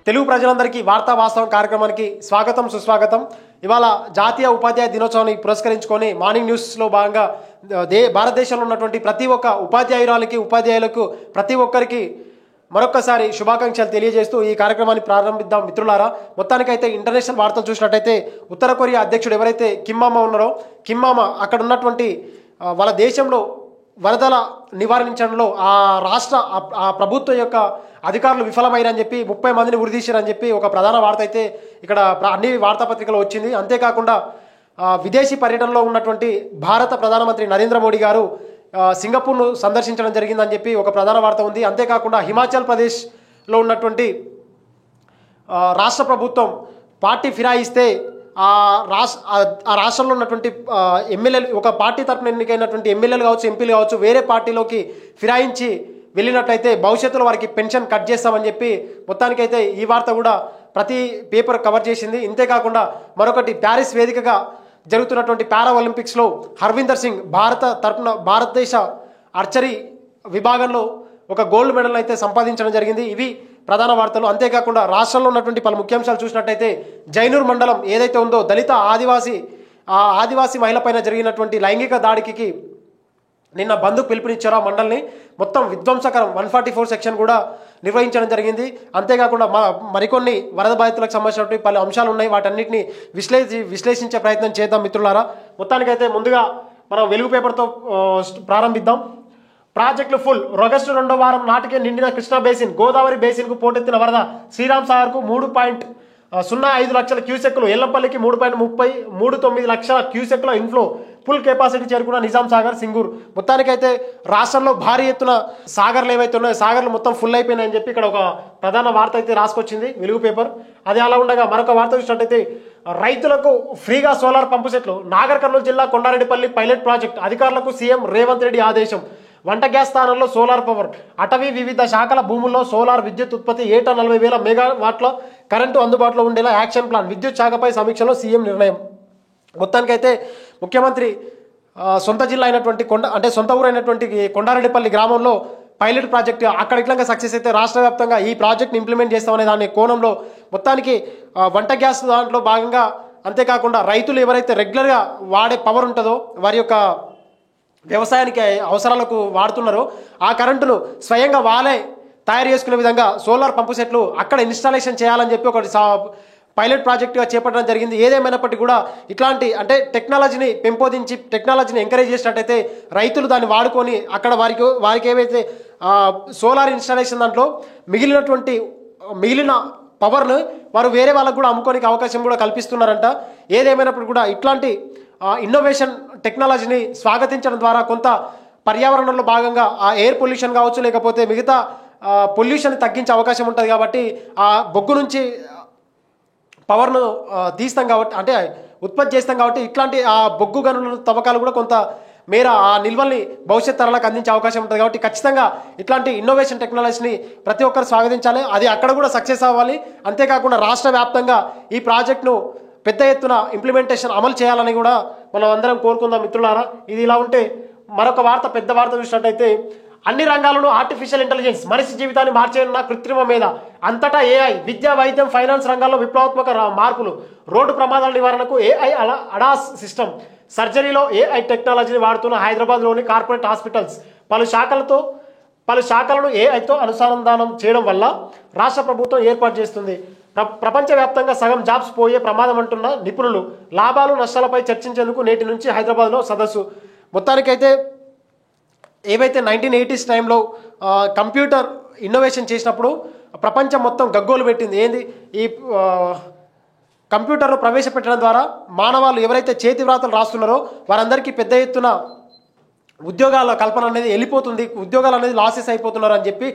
తెలుగు ప్రజలందరికీ వార్తా వాస్తవం కార్యక్రమానికి స్వాగతం సుస్వాగతం. ఇవాళ జాతీయ ఉపాధ్యాయ దినోత్సవాన్ని పురస్కరించుకొని మార్నింగ్ న్యూస్లో భాగంగా భారతదేశంలో ఉన్నటువంటి ప్రతి ఒక్క ఉపాధ్యాయురాలకి ఉపాధ్యాయులకు ప్రతి ఒక్కరికి మరొక్కసారి శుభాకాంక్షలు తెలియజేస్తూ ఈ కార్యక్రమాన్ని ప్రారంభిద్దాం మిత్రులారా. మొత్తానికైతే ఇంటర్నేషనల్ వార్తలు చూసినట్టయితే ఉత్తర కొరియా అధ్యక్షుడు ఎవరైతే కిమ్ మామ ఉన్నారో కిమ్ మామ అక్కడ ఉన్నటువంటి వాళ్ళ దేశంలో వరదల నివారించడంలో ఆ ప్రభుత్వం యొక్క అధికారులు విఫలమైరని చెప్పి 30 మందిని ఉరిదీశారని చెప్పి ఒక ప్రధాన వార్త అయితే ఇక్కడ అన్ని వార్తాపత్రికలు వచ్చింది. అంతేకాకుండా విదేశీ పర్యటనలో ఉన్నటువంటి భారత ప్రధానమంత్రి నరేంద్ర మోడీ గారు సింగపూర్ను సందర్శించడం జరిగిందని చెప్పి ఒక ప్రధాన వార్త ఉంది. అంతేకాకుండా హిమాచల్ ప్రదేశ్లో ఉన్నటువంటి రాష్ట్ర ప్రభుత్వం పార్టీ ఫిరాయిస్తే ఆ రాష్ట్రంలో ఉన్నటువంటి ఎమ్మెల్యేలు ఒక పార్టీ తరఫున ఎన్నికైనటువంటి ఎమ్మెల్యేలు కావచ్చు ఎంపీలు కావచ్చు వేరే పార్టీలోకి ఫిరాయించి వెళ్ళినట్లయితే భవిష్యత్తులో వారికి పెన్షన్ కట్ చేస్తామని చెప్పి మొత్తానికైతే ఈ వార్త కూడా ప్రతి పేపర్ కవర్ చేసింది. ఇంతేకాకుండా మరొకటి ప్యారిస్ వేదికగా జరుగుతున్నటువంటి పారా ఒలింపిక్స్లో హర్విందర్ సింగ్ భారతదేశ ఆర్చరీ విభాగంలో ఒక గోల్డ్ మెడల్ అయితే సంపాదించడం జరిగింది. ఇవి ప్రధాన వార్తలు. అంతేకాకుండా రాష్ట్రంలో ఉన్నటువంటి పలు ముఖ్యాంశాలు చూసినట్టయితే జైనూర్ మండలం ఏదైతే ఉందో దళిత ఆదివాసీ మహిళ పైన జరిగినటువంటి లైంగిక దాడికి నిన్న బంధుకు పిలుపునిచ్చారు. ఆ మండలిని మొత్తం విధ్వంసకరం 144 సెక్షన్ కూడా నిర్వహించడం జరిగింది. అంతేకాకుండా మరికొన్ని వరద బాధితులకు సంబంధించినటువంటి పలు అంశాలు ఉన్నాయి. వాటన్నిటిని విశ్లేషించే ప్రయత్నం చేద్దాం మిత్రులారా. మొత్తానికైతే ముందుగా మనం వెలుగు పేపర్తో ప్రారంభిద్దాం. ప్రాజెక్టులు ఫుల్. ఆగస్టు 2వ వారం నాటికే నిండిన కృష్ణా బేసిన్. గోదావరి బేసిన్కు పోటెత్తిన వరద. శ్రీరామ్ సాగర్కు 3.05 లక్షల క్యూసెక్లు, ఎల్లంపల్లికి 3.39 లక్షల క్యూసెక్ల ఇన్ఫ్లో. ఫుల్ కెపాసిటీ చేరుకున్న నిజాం సాగర్, సింగూర్. మొత్తానికైతే రాష్ట్రంలో భారీ ఎత్తున సాగర్లు ఏవైతే ఉన్నాయో సాగర్లు మొత్తం ఫుల్ అయిపోయినాయని చెప్పి ఇక్కడ ఒక ప్రధాన వార్త అయితే రాసుకొచ్చింది వెలుగు పేపర్. అది అలా ఉండగా మరొక వార్త చూసినట్టయితే రైతులకు ఫ్రీగా సోలార్ పంపు సెట్లు. నాగర్ కర్నూలు జిల్లా కొండారెడ్డిపల్లి పైలట్ ప్రాజెక్ట్. అధికారులకు సీఎం రేవంత్ రెడ్డి ఆదేశం. వంట గ్యాస్ స్థానంలో సోలార్ పవర్. అటవీ వివిధ శాఖల భూముల్లో సోలార్ విద్యుత్ ఉత్పత్తి. ఏటా 40,000 మెగావాట్ల కరెంటు అందుబాటులో ఉండేలా యాక్షన్ ప్లాన్. విద్యుత్ శాఖపై సమీక్షలో సీఎం నిర్ణయం. మొత్తానికైతే ముఖ్యమంత్రి సొంత జిల్లా అయినటువంటి సొంత ఊరు అయినటువంటి కొండారెడ్డిపల్లి గ్రామంలో పైలట్ ప్రాజెక్ట్ అక్కడ ఇట్లా సక్సెస్ అయితే రాష్ట్ర వ్యాప్తంగా ఈ ప్రాజెక్ట్ని ఇంప్లిమెంట్ చేస్తామనే దాని కోణంలో మొత్తానికి వంట గ్యాస్ దాంట్లో భాగంగా. అంతేకాకుండా రైతులు ఎవరైతే రెగ్యులర్గా వాడే పవర్ ఉంటుందో వారి యొక్క వ్యవసాయానికి అవసరాలకు వాడుతున్నారో ఆ కరెంటును స్వయంగా వాళ్ళే తయారు చేసుకునే విధంగా సోలార్ పంపు సెట్లు అక్కడ ఇన్స్టాలేషన్ చేయాలని చెప్పి ఒకటి పైలట్ ప్రాజెక్టుగా చేపట్టడం జరిగింది. ఏదేమైనప్పటికీ కూడా ఇట్లాంటి టెక్నాలజీని పెంపొందించి టెక్నాలజీని ఎంకరేజ్ చేసినట్టయితే రైతులు దాన్ని వాడుకొని అక్కడ వారికి ఏవైతే సోలార్ ఇన్స్టాలేషన్ దాంట్లో మిగిలిన పవర్ను వారు వేరే వాళ్ళకు కూడా అమ్ముకోనికి అవకాశం కూడా కల్పిస్తున్నారంట. ఏదేమైనప్పుడు కూడా ఇట్లాంటి ఇన్నోవేషన్ టెక్నాలజీని స్వాగతించడం ద్వారా కొంత పర్యావరణంలో భాగంగా ఆ ఎయిర్ పొల్యూషన్ కావచ్చు లేకపోతే మిగతా పొల్యూషన్ తగ్గించే అవకాశం ఉంటుంది. కాబట్టి ఆ బొగ్గు నుంచి పవర్ను తీస్తాం కాబట్టి ఉత్పత్తి చేస్తాం కాబట్టి ఇట్లాంటి ఆ బొగ్గు గనుల తవ్వకాలు కూడా కొంత మేర ఆ నిల్వల్ని భవిష్యత్ తరాలకు అందించే అవకాశం ఉంటుంది. కాబట్టి ఖచ్చితంగా ఇట్లాంటి ఇన్నోవేషన్ టెక్నాలజీని ప్రతి ఒక్కరు స్వాగతించాలి. అది అక్కడ కూడా సక్సెస్ అవ్వాలి. అంతేకాకుండా రాష్ట్ర వ్యాప్తంగా ఈ ప్రాజెక్టును పెద్ద ఎత్తున ఇంప్లిమెంటేషన్ అమలు చేయాలని కూడా మనం అందరం కోరుకుందాం మిత్రులారా. ఇది ఇలా ఉంటే మరొక వార్త, పెద్ద వార్త చూసినట్టయితే అన్ని రంగాలను ఆర్టిఫిషియల్ ఇంటెలిజెన్స్ మనిషి జీవితాన్ని మార్చేయనున్న కృత్రిమ మేధ. అంతటా ఏఐ. విద్య, వైద్యం, ఫైనాన్స్ రంగాల్లో విప్లవాత్మక మార్పులు. రోడ్డు ప్రమాదాల నివారణకు ఏఐ అడాస్ సిస్టమ్. సర్జరీలో ఏఐ టెక్నాలజీని వాడుతున్న హైదరాబాద్లోని కార్పొరేట్ హాస్పిటల్స్. పలు శాఖలను ఏఐతో అనుసంధానం చేయడం వల్ల రాష్ట్ర ప్రభుత్వం ఏర్పాటు చేస్తుంది. ప్రపంచవ్యాప్తంగా సగం జాబ్స్ పోయే ప్రమాదం అంటున్న నిపుణులు. లాభాలు నష్టాలపై చర్చించేందుకు నేటి నుంచి హైదరాబాద్లో సదస్సు. మొత్తానికైతే ఏవైతే 1980s టైంలో కంప్యూటర్ ఇన్నోవేషన్ చేసినప్పుడు ప్రపంచం మొత్తం గగ్గోలు పెట్టింది. ఏంది ఈ కంప్యూటర్ను ప్రవేశపెట్టడం ద్వారా మానవాళ్ళు ఎవరైతే చేతి వ్రాతలు రాస్తున్నారో వారందరికీ పెద్ద ఎత్తున ఉద్యోగాల కల్పన అనేది వెళ్ళిపోతుంది, ఉద్యోగాలు అనేది లాసెస్ అయిపోతున్నారు అని చెప్పి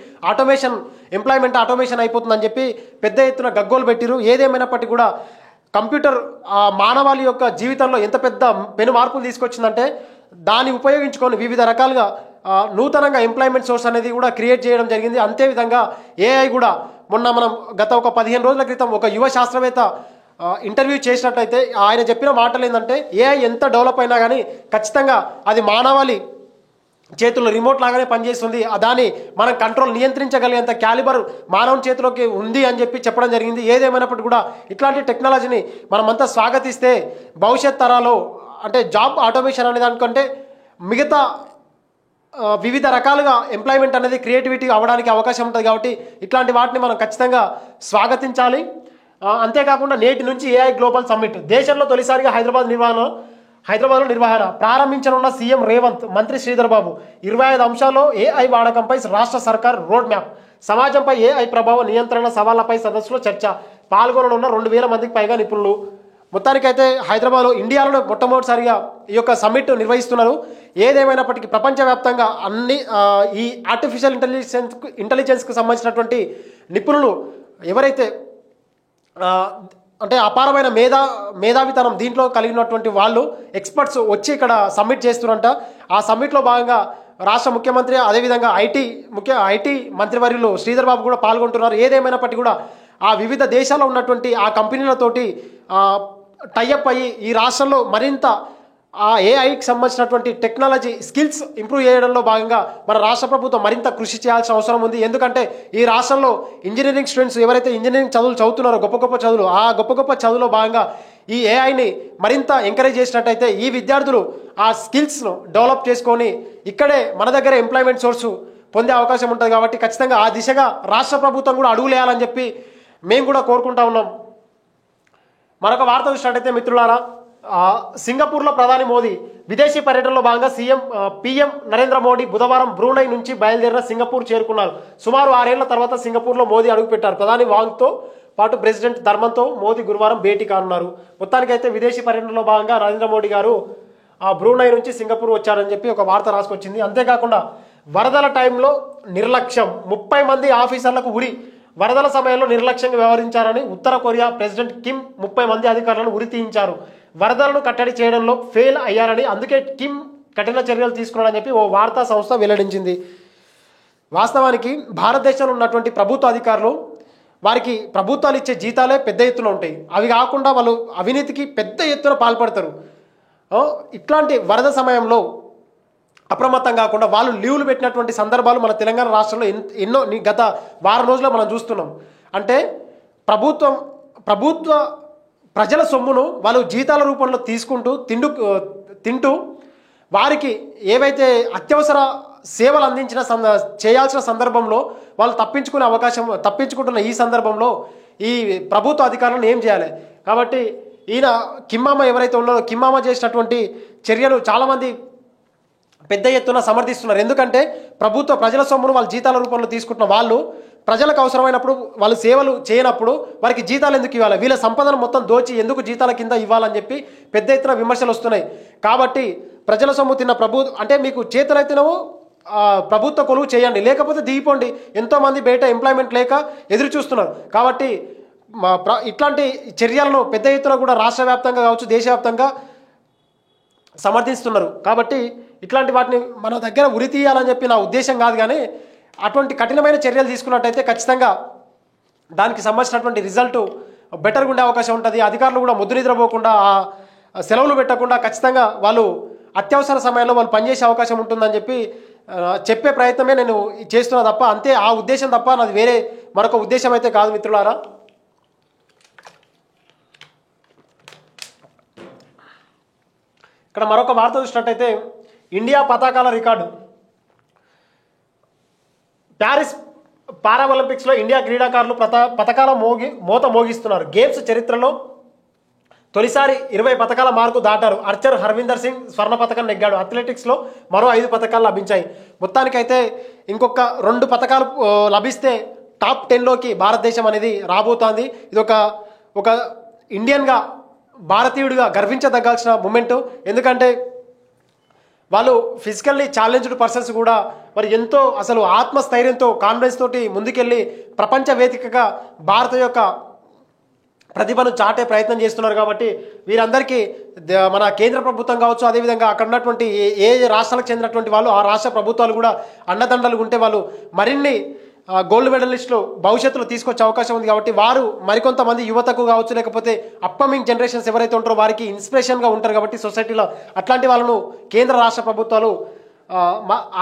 ఎంప్లాయ్మెంట్ ఆటోమేషన్ అయిపోతుందని చెప్పి పెద్ద ఎత్తున గగ్గోలు పెట్టిరు. ఏదేమైనప్పటికీ కూడా కంప్యూటర్ మానవాళి యొక్క జీవితంలో ఎంత పెద్ద పెను మార్పులు తీసుకొచ్చిందంటే దాన్ని ఉపయోగించుకొని వివిధ రకాలుగా నూతనంగా ఎంప్లాయ్మెంట్ సోర్స్ అనేది కూడా క్రియేట్ చేయడం జరిగింది. అంతేవిధంగా ఏఐ కూడా మనం గత ఒక 15 రోజుల క్రితం ఒక యువ శాస్త్రవేత్త ఇంటర్వ్యూ చేసినట్టయితే ఆయన చెప్పిన మాటలు ఏంటంటే ఏఐ ఎంత డెవలప్ అయినా కానీ ఖచ్చితంగా అది మానవాళి చేతుల్లో రిమోట్ లాగానే పనిచేస్తుంది, దాన్ని మనం కంట్రోల్ నియంత్రించగలిగేంత క్యాలిబర్ మానవుని చేతిలోకి ఉంది అని చెప్పి చెప్పడం జరిగింది. ఏదేమైనప్పటికీ కూడా ఇట్లాంటి టెక్నాలజీని మనమంతా స్వాగతిస్తే భవిష్యత్ తరాలు అంటే జాబ్ ఆటోమేషన్ అనే దానికంటే మిగతా వివిధ రకాలుగా ఎంప్లాయ్మెంట్ అనేది క్రియేటివిటీ అవ్వడానికి అవకాశం ఉంటుంది. కాబట్టి ఇట్లాంటి వాటిని మనం ఖచ్చితంగా స్వాగతించాలి. అంతేకాకుండా నేటి నుంచి ఏఐ గ్లోబల్ సమ్మిట్ దేశంలో తొలిసారిగా హైదరాబాద్లో నిర్వహణ ప్రారంభించనున్న సీఎం రేవంత్, మంత్రి శ్రీధర్ బాబు. 25 అంశాల్లో ఏఐ వాడకంపై రాష్ట్ర సర్కార్ రోడ్ మ్యాప్, సమాజంపై ఏఐ ప్రభావ నియంత్రణ సవాళ్లపై సదస్సులో చర్చ. పాల్గొననున్న 2000 మందికి పైగా నిపుణులు. మొత్తానికైతే హైదరాబాద్లో ఇండియాలో మొట్టమొదటిసారిగా ఈ యొక్క సమ్మిట్ నిర్వహిస్తున్నారు. ఏదేమైనప్పటికీ ప్రపంచవ్యాప్తంగా ఈ ఆర్టిఫిషియల్ ఇంటెలిజెన్స్కి సంబంధించినటువంటి నిపుణులు ఎవరైతే అంటే అపారమైన మేధావితనం దీంట్లో కలిగినటువంటి వాళ్ళు ఎక్స్పర్ట్స్ వచ్చి ఇక్కడ సబ్మిట్ చేస్తున్నారంట. ఆ సబ్మిట్లో భాగంగా రాష్ట్ర ముఖ్యమంత్రి అదేవిధంగా ఐటీ మంత్రివర్యులు శ్రీధర్ బాబు కూడా పాల్గొంటున్నారు. ఏదేమైనప్పటికీ కూడా ఆ వివిధ దేశాల్లో ఉన్నటువంటి ఆ కంపెనీలతోటి టైఅప్ అయ్యి ఈ రాష్ట్రంలో మరింత ఆ ఏఐకి సంబంధించినటువంటి టెక్నాలజీ స్కిల్స్ ఇంప్రూవ్ చేయడంలో భాగంగా మన రాష్ట్ర ప్రభుత్వం మరింత కృషి చేయాల్సిన అవసరం ఉంది. ఎందుకంటే ఈ రాష్ట్రంలో ఇంజనీరింగ్ స్టూడెంట్స్ ఎవరైతే ఇంజనీరింగ్ చదువులు చదువుతున్నారో గొప్ప చదువులు, ఆ గొప్ప చదువులో భాగంగా ఈ ఏఐని మరింత ఎంకరేజ్ చేసినట్టయితే ఈ విద్యార్థులు ఆ స్కిల్స్ను డెవలప్ చేసుకొని ఇక్కడే మన దగ్గర ఎంప్లాయ్మెంట్ సోర్సు పొందే అవకాశం ఉంటుంది. కాబట్టి ఖచ్చితంగా ఆ దిశగా రాష్ట్ర ప్రభుత్వం కూడా అడుగులేయాలని చెప్పి మేము కూడా కోరుకుంటా ఉన్నాం. మరొక వార్త చూసినట్టయితే మిత్రులారా, సింగపూర్లో ప్రధాని మోదీ విదేశీ పర్యటనలో భాగంగా పీఎం నరేంద్ర మోడీ బుధవారం బ్రూనై నుంచి బయలుదేరిన సింగపూర్ చేరుకున్నారు. సుమారు 6 ఏళ్ల తర్వాత సింగపూర్లో మోదీ అడుగుపెట్టారు. ప్రధాని వాంగ్తో పాటు ప్రెసిడెంట్ ధర్మన్తో మోదీ గురువారం భేటీ కానున్నారు. మొత్తానికైతే విదేశీ పర్యటనలో భాగంగా నరేంద్ర మోడీ గారు బ్రూనై నుంచి సింగపూర్ వచ్చారని చెప్పి ఒక వార్త రాసుకొచ్చింది. అంతేకాకుండా వరదల టైంలో నిర్లక్ష్యం, 30 మంది ఆఫీసర్లకు ఉరి. వరదల సమయంలో నిర్లక్ష్యంగా వ్యవహరించారని ఉత్తర కొరియా ప్రెసిడెంట్ కిమ్ 30 మంది అధికారులను ఉరి తీయించారు. వరదలను కట్టడి చేయడంలో ఫెయిల్ అయ్యారని, అందుకే కిమ్ కఠిన చర్యలు తీసుకున్నారని చెప్పి ఓ వార్తా సంస్థ వెల్లడించింది. వాస్తవానికి భారతదేశంలో ఉన్నటువంటి ప్రభుత్వ అధికారులు వారికి ప్రభుత్వాలు ఇచ్చే జీతాలే పెద్ద ఎత్తున ఉంటాయి. అవి కాకుండా వాళ్ళు అవినీతికి పెద్ద ఎత్తున పాల్పడతారు. ఇట్లాంటి వరద సమయంలో అప్రమత్తం కాకుండా వాళ్ళు లీవ్లు పెట్టినటువంటి సందర్భాలు మన తెలంగాణ రాష్ట్రంలో ఎన్నో గత వారం రోజుల్లో మనం చూస్తున్నాం. అంటే ప్రభుత్వ ప్రజల సొమ్మును వాళ్ళు జీతాల రూపంలో తీసుకుంటూ తింటూ వారికి ఏవైతే అత్యవసర సేవలు చేయాల్సిన సందర్భంలో వాళ్ళు తప్పించుకుంటున్న ఈ సందర్భంలో ఈ ప్రభుత్వ అధికారులను ఏం చేయాలి? కాబట్టి ఈయన కిమ్మామ ఎవరైతే ఉన్నారో కిమ్మామ చేసినటువంటి చర్యలు చాలామంది పెద్ద ఎత్తున సమర్థిస్తున్నారు. ఎందుకంటే ప్రజల సొమ్మును వాళ్ళ జీతాల రూపంలో తీసుకుంటున్న వాళ్ళు ప్రజలకు అవసరమైనప్పుడు వాళ్ళు సేవలు చేయనప్పుడు వారికి జీతాలు ఎందుకు ఇవ్వాలి? వీళ్ళ సంపదను మొత్తం దోచి ఎందుకు జీతాల కింద ఇవ్వాలని చెప్పి పెద్ద ఎత్తున విమర్శలు వస్తున్నాయి. కాబట్టి ప్రజల సొమ్ము తిన్న అంటే మీకు చేతులైతేనేమో ప్రభుత్వ కొలువు చేయండి, లేకపోతే దిగిపోండి. ఎంతోమంది బయట ఎంప్లాయ్మెంట్ లేక ఎదురు చూస్తున్నారు. కాబట్టి ఇట్లాంటి చర్యలను పెద్ద ఎత్తున కూడా రాష్ట్ర వ్యాప్తంగా కావచ్చు దేశవ్యాప్తంగా సమర్థిస్తున్నారు. కాబట్టి ఇట్లాంటి వాటిని మన దగ్గర ఉరి తీయాలని చెప్పి నా ఉద్దేశం కాదు, కానీ అటువంటి కఠినమైన చర్యలు తీసుకున్నట్టయితే ఖచ్చితంగా దానికి సంబంధించినటువంటి రిజల్ట్ బెటర్గా ఉండే అవకాశం ఉంటుంది. అధికారులు కూడా ముద్దు నిద్రపోకుండా సెలవులు పెట్టకుండా ఖచ్చితంగా వాళ్ళు అత్యవసర సమయంలో వాళ్ళు పనిచేసే అవకాశం ఉంటుందని చెప్పే ప్రయత్నమే నేను చేస్తున్నా తప్ప అంతే, ఆ ఉద్దేశం తప్ప నాది వేరే మరొక ఉద్దేశం అయితే కాదు మిత్రులారా. ఇక్కడ మరొక వార్త చూసినట్టయితే ఇండియా పతాకాల రికార్డు. ప్యారిస్ పారా ఒలింపిక్స్లో ఇండియా క్రీడాకారులు పతకాల మోత మోగిస్తున్నారు. గేమ్స్ చరిత్రలో తొలిసారి 20 పతకాల మార్కు దాటారు. ఆర్చర్ హర్విందర్ సింగ్ స్వర్ణ పతకం నెగ్గాడు. అథ్లెటిక్స్లో మరో 5 పతకాలు లభించాయి. మొత్తానికైతే ఇంకొక 2 పతకాలు లభిస్తే టాప్ 10లోకి భారతదేశం అనేది రాబోతోంది. ఇది ఒక ఇండియన్గా భారతీయుడిగా గర్వించదగ్గాల్సిన మూమెంట్. ఎందుకంటే వాళ్ళు ఫిజికల్లీ ఛాలెంజ్డ్ పర్సన్స్ కూడా మరి ఎంతో అసలు ఆత్మస్థైర్యంతో కాన్ఫిడెన్స్ తోటి ముందుకెళ్ళి ప్రపంచ వేదికగా భారత యొక్క ప్రతిభను చాటే ప్రయత్నం చేస్తున్నారు. కాబట్టి వీరందరికీ మన కేంద్ర ప్రభుత్వం కావచ్చు, అదేవిధంగా అక్కడ ఉన్నటువంటి ఏ రాష్ట్రాలకు చెందినటువంటి వాళ్ళు ఆ రాష్ట్ర ప్రభుత్వాలు కూడా అండదండలు ఉంటే వాళ్ళు మరిన్ని గోల్డ్ మెడలిస్టులు భవిష్యత్తులో తీసుకొచ్చే అవకాశం ఉంది. కాబట్టి వారు మరికొంతమంది యువతకు కావచ్చు, లేకపోతే అప్కమింగ్ జనరేషన్స్ ఎవరైతే ఉంటారో వారికి ఇన్స్పిరేషన్గా ఉంటారు. కాబట్టి సొసైటీలో అట్లాంటి వాళ్ళను కేంద్ర రాష్ట్ర ప్రభుత్వాలు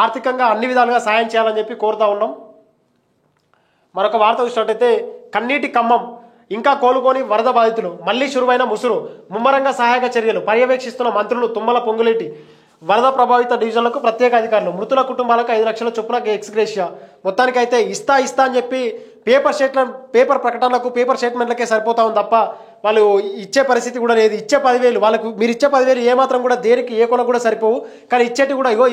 ఆర్థికంగా అన్ని విధాలుగా సాయం చేయాలని చెప్పి కోరుతా ఉన్నాం. మరొక వార్త చూసినట్టయితే కన్నీటి ఖమ్మం ఇంకా కోలుకొని వరద బాధితులు మళ్లీ చురువైన ముసురు ముమ్మరంగా సహాయక చర్యలు పర్యవేక్షిస్తున్న మంత్రులు తుమ్మల పొంగులేటి వరద ప్రభావిత డివిజన్లకు ప్రత్యేక అధికారులు మృతుల కుటుంబాలకు 5 లక్షల చొప్పున ఎక్స్గ్రేషియా మొత్తానికైతే ఇస్తా అని చెప్పి పేపర్ ప్రకటనలకు పేపర్ స్టేట్మెంట్లకే సరిపోతా ఉంది తప్ప వాళ్ళు ఇచ్చే పరిస్థితి కూడా లేదు. ఇచ్చే 10,000 వాళ్ళకు మీరు ఇచ్చే 10,000 ఏమాత్రం కూడా దేనికి ఏ కొన కూడా సరిపోవు. కానీ ఇచ్చేటి కూడా అగో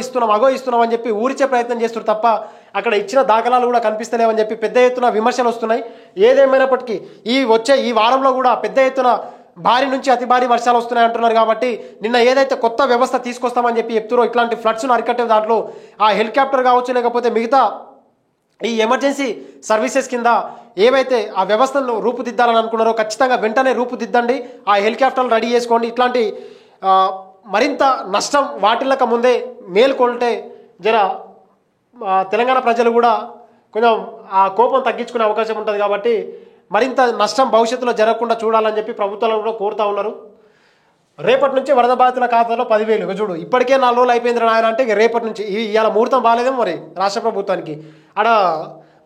ఇస్తున్నాం అని చెప్పి ఊరిచ్చే ప్రయత్నం చేస్తారు తప్ప అక్కడ ఇచ్చిన దాఖలాలు కూడా కనిపిస్తలేవని చెప్పి పెద్ద ఎత్తున విమర్శలు వస్తున్నాయి. ఏదేమైనప్పటికీ ఈ వారంలో కూడా పెద్ద ఎత్తున భారీ నుంచి అతి భారీ వర్షాలు వస్తున్నాయి అంటున్నారు. కాబట్టి నిన్న ఏదైతే కొత్త వ్యవస్థ తీసుకొస్తామని చెప్పి చెప్తారో ఇట్లాంటి ఫ్లడ్స్ను అరికట్టే దాంట్లో ఆ హెలికాప్టర్ కావచ్చు లేకపోతే మిగతా ఈ ఎమర్జెన్సీ సర్వీసెస్ కింద ఏవైతే ఆ వ్యవస్థను రూపుదిద్దాలని అనుకున్నారో ఖచ్చితంగా వెంటనే రూపుదిద్దండి. ఆ హెలికాప్టర్లు రెడీ చేసుకోండి. ఇట్లాంటి మరింత నష్టం వాటిల్లక ముందే మేల్కొంటే జర తెలంగాణ ప్రజలు కూడా కొంచెం ఆ కోపం తగ్గించుకునే అవకాశం ఉంటుంది. కాబట్టి మరింత నష్టం భవిష్యత్తులో జరగకుండా చూడాలని చెప్పి ప్రభుత్వాలను కూడా కోరుతా ఉన్నారు. రేపటి నుంచి వరద బాధితుల ఖాతాలో 10,000 చూడు ఇప్పటికే 4 రోజులు అయిపోయింది నాయన అంటే రేపటి నుంచి ఇవాళ ముహూర్తం బాగాలేదేమో మరి రాష్ట్ర ప్రభుత్వానికి ఆడ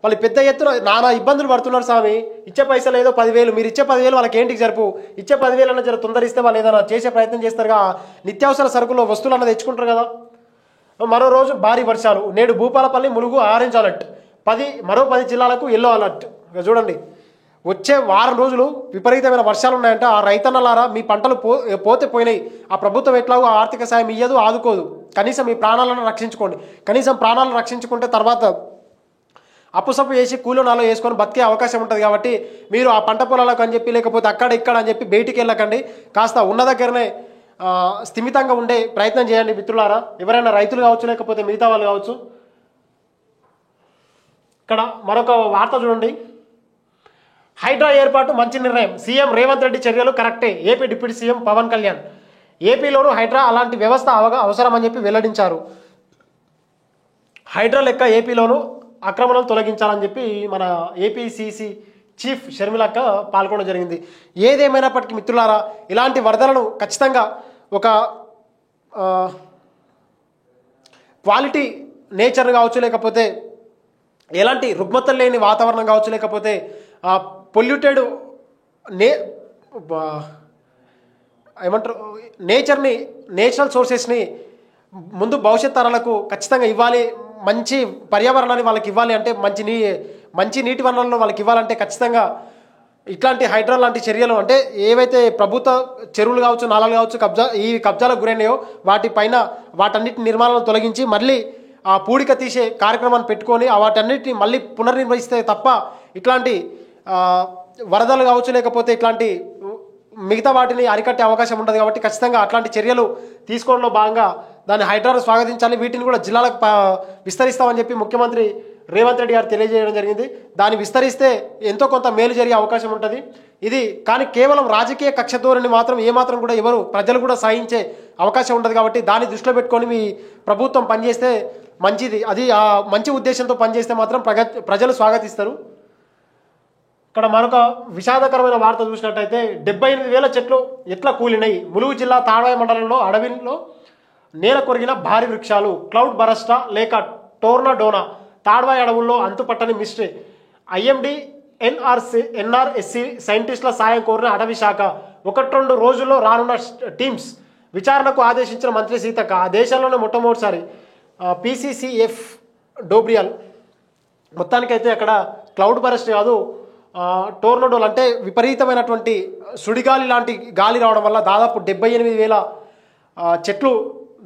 వాళ్ళు పెద్ద ఎత్తున నానా ఇబ్బందులు పడుతున్నారు. స్వామి ఇచ్చే పైసలు ఏదో 10,000 మీరు ఇచ్చే 10,000 వాళ్ళకి ఏంటికి సరిపో ఇచ్చే 10,000 అన్న జర తొందరిస్తే వాళ్ళు ఏదైనా చేసే ప్రయత్నం చేస్తారుగా. నిత్యావసర సరుకులు వస్తువులు అన్నది తెచ్చుకుంటారు కదా. మరో రోజు భారీ వర్షాలు నేడు భూపాలపల్లి ములుగు ఆరెంజ్ అలర్ట్ మరో 10 జిల్లాలకు ఎల్లో అలర్ట్. ఇక చూడండి వచ్చే వారం రోజులు విపరీతమైన వర్షాలు ఉన్నాయంటే ఆ రైతన్నలారా మీ పంటలు పోతే పోయినాయి. ఆ ప్రభుత్వం ఎట్లాగో ఆర్థిక సాయం ఇయ్యదు ఆదుకోదు. కనీసం మీ ప్రాణాలను రక్షించుకోండి. కనీసం ప్రాణాలను రక్షించుకుంటే తర్వాత అప్పుసప్పు చేసి కూలో నాలో వేసుకొని బతికే అవకాశం ఉంటుంది. కాబట్టి మీరు ఆ పంట పొలాలకు అని చెప్పి లేకపోతే అక్కడ ఇక్కడ అని చెప్పి బయటికి వెళ్ళకండి. కాస్త ఉన్న దగ్గరనే స్థిమితంగా ఉండే ప్రయత్నం చేయండి మిత్రులారా. ఎవరైనా రైతులు కావచ్చు లేకపోతే మిగతా వాళ్ళు కావచ్చు. ఇక్కడ మరొక వార్త చూడండి. హైడ్రా ఏర్పాటు మంచి నిర్ణయం సీఎం రేవంత్ రెడ్డి చర్యలు కరెక్టే AP deputy CM Pawan Kalyan. ఏపీలోనూ హైడ్రా అలాంటి వ్యవస్థ అవసరమని చెప్పి వెల్లడించారు. హైడ్రా లెక్క ఏపీలోనూ అక్రమణలు తొలగించాలని చెప్పి మన ఏపీసీసీ చీఫ్ షర్మిలక్క పాల్గొనడం జరిగింది. ఏదేమైనప్పటికీ మిత్రులారా ఇలాంటి వరదలను ఖచ్చితంగా ఒక క్వాలిటీ నేచర్ కావచ్చు లేకపోతే ఎలాంటి రుగ్మతలు లేని వాతావరణం కావచ్చు లేకపోతే పొల్యూటెడ్ ఏమంటారు నేచురల్ సోర్సెస్ని ముందు భవిష్యత్ తరాలకు ఖచ్చితంగా ఇవ్వాలి. మంచి పర్యావరణాన్ని వాళ్ళకి ఇవ్వాలి అంటే మంచి నీటి వనరులను వాళ్ళకి ఇవ్వాలంటే ఖచ్చితంగా ఇట్లాంటి హైడ్రా లాంటి చర్యలు అంటే ఏవైతే ప్రభుత్వ చెరువులు కావచ్చు నాలాలు కావచ్చు కబ్జాలకు గురైనాయో వాటన్నిటి నిర్మాణాలను తొలగించి మళ్ళీ ఆ పూడిక తీసే కార్యక్రమాన్ని పెట్టుకొని వాటన్నిటిని మళ్ళీ పునర్నిర్వహిస్తే తప్ప ఇట్లాంటి వరదలు కావచ్చు లేకపోతే ఇట్లాంటి మిగతా వాటిని అరికట్టే అవకాశం ఉంటుంది. కాబట్టి ఖచ్చితంగా అట్లాంటి చర్యలు తీసుకోవడంలో భాగంగా దాన్ని హైడ్రాను స్వాగతించాలి. వీటిని కూడా జిల్లాలకు విస్తరిస్తామని చెప్పి ముఖ్యమంత్రి రేవంత్ రెడ్డి గారు తెలియజేయడం జరిగింది. దాన్ని విస్తరిస్తే ఎంతో కొంత మేలు జరిగే అవకాశం ఉంటుంది. కానీ కేవలం రాజకీయ కక్ష ధోరణి మాత్రం ఏమాత్రం కూడా ప్రజలు కూడా సాధించే అవకాశం ఉంటుంది. కాబట్టి దాన్ని దృష్టిలో పెట్టుకొని మీ ప్రభుత్వం పనిచేస్తే మంచిది. అది ఆ మంచి ఉద్దేశంతో పనిచేస్తే మాత్రం ప్రజలు స్వాగతిస్తారు. ఇక్కడ మరొక విషాదకరమైన వార్త చూసినట్టయితే 78,000 చెట్లు ఎట్లా కూలినాయి. ములుగు జిల్లా తాడ్వాయి మండలంలో అడవిలో నేల కొరిగిన భారీ వృక్షాలు క్లౌడ్ బరస్టా లేక టోర్నడోనా. తాడ్వాయి అడవుల్లో అంతుపట్టని మిస్టరీ. ఐఎండి ఎన్ఆర్ఎస్సి సైంటిస్టుల సాయం కోరిన అటవీ శాఖ 1-2 రోజుల్లో రానున్న టీమ్స్ విచారణకు ఆదేశించిన మంత్రి సీతక్క. ఆ దేశంలోనే మొట్టమొదటిసారి పీసీసీఎఫ్ డోబ్రియల్. మొత్తానికైతే అక్కడ క్లౌడ్ బరస్ట్ కాదు టోర్నడోలు అంటే విపరీతమైనటువంటి సుడిగాలి లాంటి గాలి రావడం వల్ల దాదాపు 78,000 చెట్లు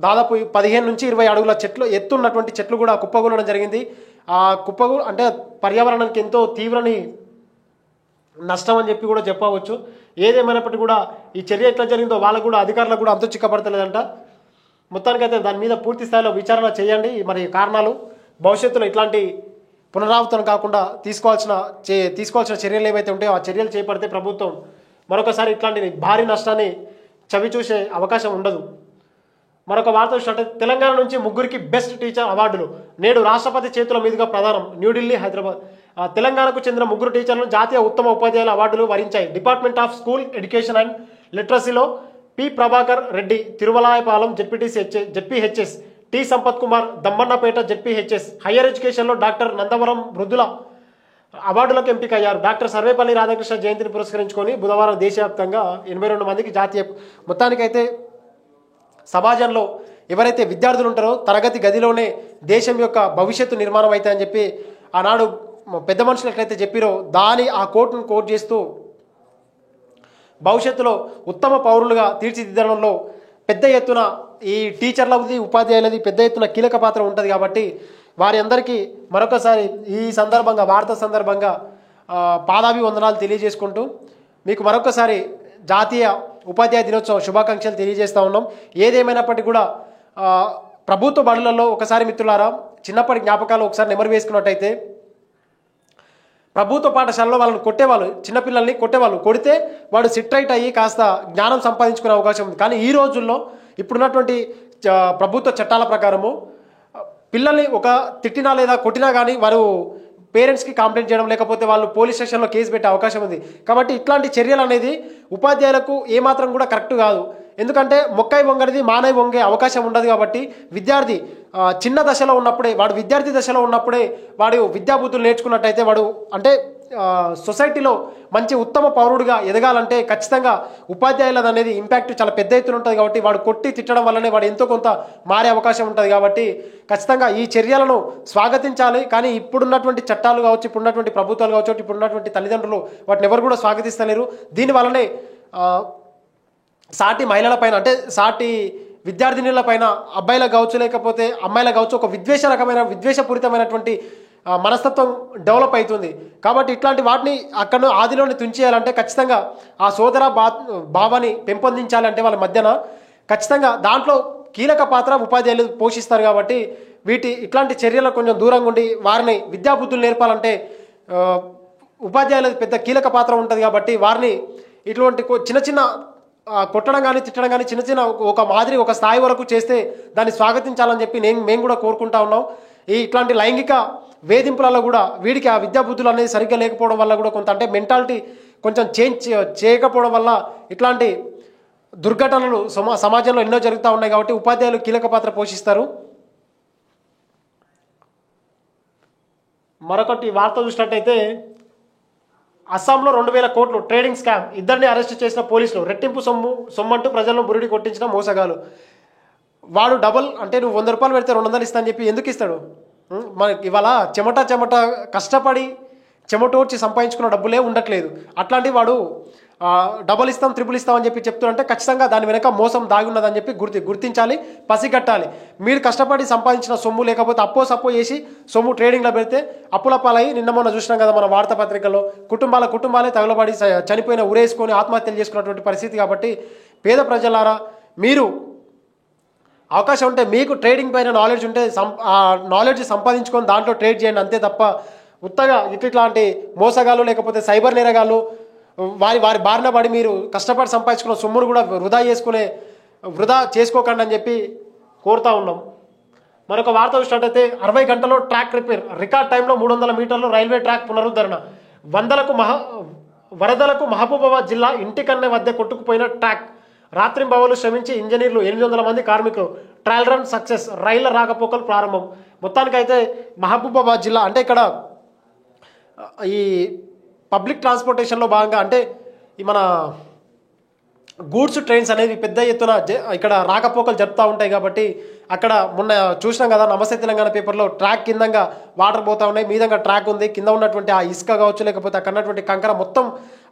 దాదాపు 15 నుంచి 20 అడుగుల చెట్లు ఎత్తున్నటువంటి చెట్లు కూడా కుప్పగూలడం జరిగింది. ఆ అంటే పర్యావరణానికి ఎంతో తీవ్రని నష్టం అని చెప్పి కూడా చెప్పవచ్చు. ఏదేమైనప్పటికీ కూడా ఈ చర్య ఎట్లా జరిగిందో వాళ్ళకు కూడా అధికారులకు కూడా అంతు చిక్కపడతలేదంట. మొత్తానికైతే దాని మీద పూర్తి స్థాయిలో విచారణ చేయండి. మరి కారణాలు భవిష్యత్తులో ఇట్లాంటి పునరావృతం కాకుండా తీసుకోవాల్సిన చర్యలు ఏవైతే ఉంటాయో ఆ చర్యలు చేపడితే ప్రభుత్వం మరొకసారి ఇట్లాంటి భారీ నష్టాన్ని చవిచూసే అవకాశం ఉండదు. మరొక వార్త చూసినట్లయితే తెలంగాణ నుంచి 3 బెస్ట్ టీచర్ అవార్డులు నేడు రాష్ట్రపతి చేతుల మీదుగా ప్రదానం న్యూఢిల్లీ హైదరాబాద్. తెలంగాణకు చెందిన 3 టీచర్లను జాతీయ ఉత్తమ ఉపాధ్యాయుల అవార్డులు వరించాయి. డిపార్ట్మెంట్ ఆఫ్ స్కూల్ ఎడ్యుకేషన్ అండ్ లిటరసీలో P Prabhakar Reddy Tiruvalayapalem ZPHS, T Sampath Kumar Dammannapeta ZPHS. Higher ఎడ్యుకేషన్లో డాక్టర్ నందవరం వృద్ధుల అవార్డులకు ఎంపికయ్యారు. డాక్టర్ సర్వేపల్లి రాధాకృష్ణ జయంతిని పురస్కరించుకొని బుధవారం దేశవ్యాప్తంగా 82 మందికి జాతీయ మొత్తానికైతే సమాజంలో ఎవరైతే విద్యార్థులు ఉంటారో తరగతి గదిలోనే దేశం యొక్క భవిష్యత్తు నిర్మాణం అవుతాయని చెప్పి ఆనాడు పెద్ద మనుషులు ఎట్లయితే చెప్పిరో ఆ కోట్ను కోట్ చేస్తూ భవిష్యత్తులో ఉత్తమ పౌరులుగా తీర్చిదిద్దడంలో పెద్ద ఎత్తున ఈ టీచర్లది ఉపాధ్యాయులది పెద్ద ఎత్తున కీలక పాత్ర ఉంటుంది. కాబట్టి వారి అందరికీ మరొకసారి ఈ సందర్భంగా భారత సందర్భంగా పాదాభివందనాలు తెలియజేసుకుంటూ మీకు మరొకసారి జాతీయ ఉపాధ్యాయ దినోత్సవ శుభాకాంక్షలు తెలియజేస్తూ ఉన్నాం. ఏదేమైనప్పటికీ కూడా ప్రభుత్వ బడులలో ఒకసారి మిత్రులారా చిన్నప్పటి జ్ఞాపకాలు ఒకసారి నెమరు వేసుకున్నట్టయితే ప్రభుత్వ పాఠశాలలో వాళ్ళని కొట్టేవాళ్ళు, చిన్నపిల్లల్ని కొట్టేవాళ్ళు. కొడితే వాడు సిట్రైట్ అయ్యి కాస్త జ్ఞానం సంపాదించుకునే అవకాశం ఉంది. కానీ ఈ రోజుల్లో ఇప్పుడున్నటువంటి ప్రభుత్వ చట్టాల ప్రకారము పిల్లల్ని ఒక తిట్టినా లేదా కొట్టినా కానీ వారు పేరెంట్స్కి కంప్లైంట్ చేయడం లేకపోతే వాళ్ళు పోలీస్ స్టేషన్లో కేసు పెట్టే అవకాశం ఉంది. కాబట్టి ఇట్లాంటి చర్యలు అనేది ఉపాధ్యాయులకు ఏమాత్రం కూడా కరెక్ట్ కాదు. ఎందుకంటే మొక్కై వంగనిది మానై వంగే అవకాశం ఉండదు. కాబట్టి విద్యార్థి చిన్న దశలో ఉన్నప్పుడే విద్యార్థి దశలో ఉన్నప్పుడే వాడు విద్యాబుద్ధులు నేర్చుకున్నట్టయితే వాడు అంటే సొసైటీలో మంచి ఉత్తమ పౌరుడిగా ఎదగాలంటే ఖచ్చితంగా ఉపాధ్యాయులది అనేది ఇంపాక్ట్ చాలా పెద్ద ఎత్తున ఉంటుంది. కాబట్టి వాడు కొట్టి తిట్టడం వల్లనే వాడు ఎంతో కొంత మారే అవకాశం ఉంటుంది. కాబట్టి ఖచ్చితంగా ఈ చర్యలను స్వాగతించాలి. కానీ ఇప్పుడున్నటువంటి చట్టాలు కావచ్చు, ఇప్పుడున్నటువంటి ప్రభుత్వాలు కావచ్చు, ఇప్పుడున్నటువంటి తల్లిదండ్రులు వాటిని ఎవరు కూడా స్వాగతిస్తలేరు. దీనివల్లనే సాటి మహిళల పైన అంటే సాటి విద్యార్థినుల పైన అబ్బాయిలకు కావచ్చు లేకపోతే అమ్మాయిలకు కావచ్చు ఒక విద్వేషపూరితమైనటువంటి మనస్తత్వం డెవలప్ అవుతుంది. కాబట్టి ఇట్లాంటి వాటిని అక్కడ ఆదిలోనే తుంచేయాలంటే ఖచ్చితంగా ఆ సోదర భావాన్ని పెంపొందించాలంటే వాళ్ళ మధ్యన ఖచ్చితంగా దాంట్లో కీలక పాత్ర ఉపాధ్యాయులు పోషిస్తారు. కాబట్టి ఇట్లాంటి చర్యలకు కొంచెం దూరంగా ఉండి వారిని విద్యాబుద్ధులు నేర్పాలంటే ఉపాధ్యాయులకు పెద్ద కీలక పాత్ర ఉంటుంది. కాబట్టి వారిని ఇటువంటి చిన్న చిన్న కొట్టడం కానీ తిట్టడం కానీ చిన్న చిన్న ఒక మాదిరి ఒక స్థాయి వరకు చేస్తే దాన్ని స్వాగతించాలని చెప్పి మేము కూడా కోరుకుంటా ఉన్నాం. ఇట్లాంటి లైంగిక వేధింపులలో కూడా వీడికి ఆ విద్యాబుద్ధులు అనేది సరిగ్గా లేకపోవడం వల్ల కూడా కొంత అంటే మెంటాలిటీ కొంచెం చేంజ్ చేయకపోవడం వల్ల ఇట్లాంటి దుర్ఘటనలు సమాజంలో ఎన్నో జరుగుతూ ఉన్నాయి. కాబట్టి ఉపాధ్యాయులు కీలక పాత్ర పోషిస్తారు. మరొకటి వార్త చూసినట్టయితే అస్సాంలో 2000 కోట్లు ట్రేడింగ్ స్కామ్, ఇద్దరిని అరెస్ట్ చేసిన పోలీసులు. రెట్టింపు సొమ్మంటూ ప్రజలను బురిడి కొట్టించిన మోసగాలు. వాడు డబల్ అంటే నువ్వు 100 రూపాయలు పెడితే 200 ఇస్తా అని చెప్పి ఎందుకు ఇస్తాడు? మనకి ఇవాళ చెమట కష్టపడి చెమటోడ్చి సంపాదించుకున్న డబ్బులే ఉండట్లేదు. అట్లాంటి వాడు డబల్ ఇస్తాం ట్రిపుల్ ఇస్తాం అని చెప్పి చెప్తుంటే ఖచ్చితంగా దాని వెనక మోసం దాగి ఉన్నదని చెప్పి గుర్తించాలి, పసిగట్టాలి. మీరు కష్టపడి సంపాదించిన సొమ్ము లేకపోతే సప్పో చేసి సొమ్ము ట్రేడింగ్లో పెడితే అప్పుల పాలయ్యి నిన్న మొన్న చూసినాం కదా మన వార్తాపత్రికల్లో కుటుంబాలే తగలబడి చనిపోయిన ఉరేసుకొని ఆత్మహత్యలు చేసుకున్నటువంటి పరిస్థితి. కాబట్టి పేద ప్రజలారా మీరు అవకాశం ఉంటే మీకు ట్రేడింగ్ పైన నాలెడ్జ్ ఉంటే ఆ నాలెడ్జ్ సంపాదించుకొని దాంట్లో ట్రేడ్ చేయండి అంతే తప్ప ఉత్తగా ఇట్లాంటి మోసగాళ్ళు లేకపోతే సైబర్ నేరగాళ్ళు వారి బారిన పడి మీరు కష్టపడి సంపాదించుకున్న సొమ్మును కూడా వృధా చేసుకోకండి అని చెప్పి కోరుతా ఉన్నాం. మరొక వార్త చూసినట్టయితే 60 గంటల్లో ట్రాక్ రిపేర్, రికార్డ్ టైంలో 300 మీటర్లు రైల్వే ట్రాక్ పునరుద్ధరణ. వరదలకు మహబూబాబాద్ జిల్లా ఇంటికన్నె వద్ద కొట్టుకుపోయిన ట్రాక్. రాత్రింబవళ్లు శ్రమించి ఇంజనీర్లు 800 మంది కార్మికులు. ట్రయల్ రన్ సక్సెస్, రైళ్ల రాకపోకలు ప్రారంభం. మొత్తానికైతే మహబూబాబాద్ జిల్లా అంటే ఇక్కడ ఈ పబ్లిక్ ట్రాన్స్పోర్టేషన్లో భాగంగా అంటే ఈ మన గూడ్స్ ట్రైన్స్ అనేవి పెద్ద ఎత్తున ఇక్కడ రాకపోకలు జరుపుతూ ఉంటాయి. కాబట్టి అక్కడ మొన్న చూసినాం కదా నమస్తే తెలంగాణ పేపర్లో ట్రాక్ కిందంగా వాటర్ పోతూ ఉన్నాయి, మీదంగా ట్రాక్ ఉంది, కింద ఉన్నటువంటి ఆ ఇసుక కావచ్చు లేకపోతే అక్కడ ఉన్నటువంటి కంకర మొత్తం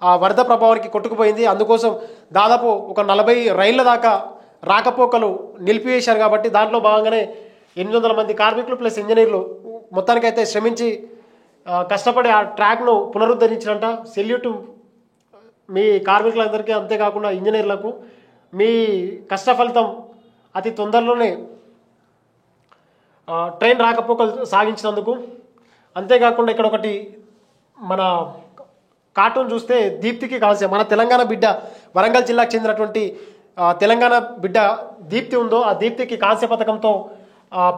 ఆ వరద ప్రభావానికి కొట్టుకుపోయింది. అందుకోసం దాదాపు ఒక 40 రైళ్ల దాకా రాకపోకలు నిలిపివేశారు. కాబట్టి దాంట్లో భాగంగానే 800 మంది కార్మికులు ప్లస్ ఇంజనీర్లు మొత్తానికైతే శ్రమించి కష్టపడి ఆ ట్రాక్ను పునరుద్ధరించినంట. సెల్యూట్ మీ కార్మికులందరికీ, అంతేకాకుండా ఇంజనీర్లకు మీ కష్ట ఫలితం అతి తొందరలోనే ట్రైన్ రాకపోకలు సాగించినందుకు. అంతేకాకుండా ఇక్కడ ఒకటి మన కార్టూన్ చూస్తే దీప్తికి కావాల్సిన మన తెలంగాణ బిడ్డ వరంగల్ జిల్లాకు చెందినటువంటి తెలంగాణ బిడ్డ దీప్తి ఉందో ఆ దీప్తికి కాంస్య పథకంతో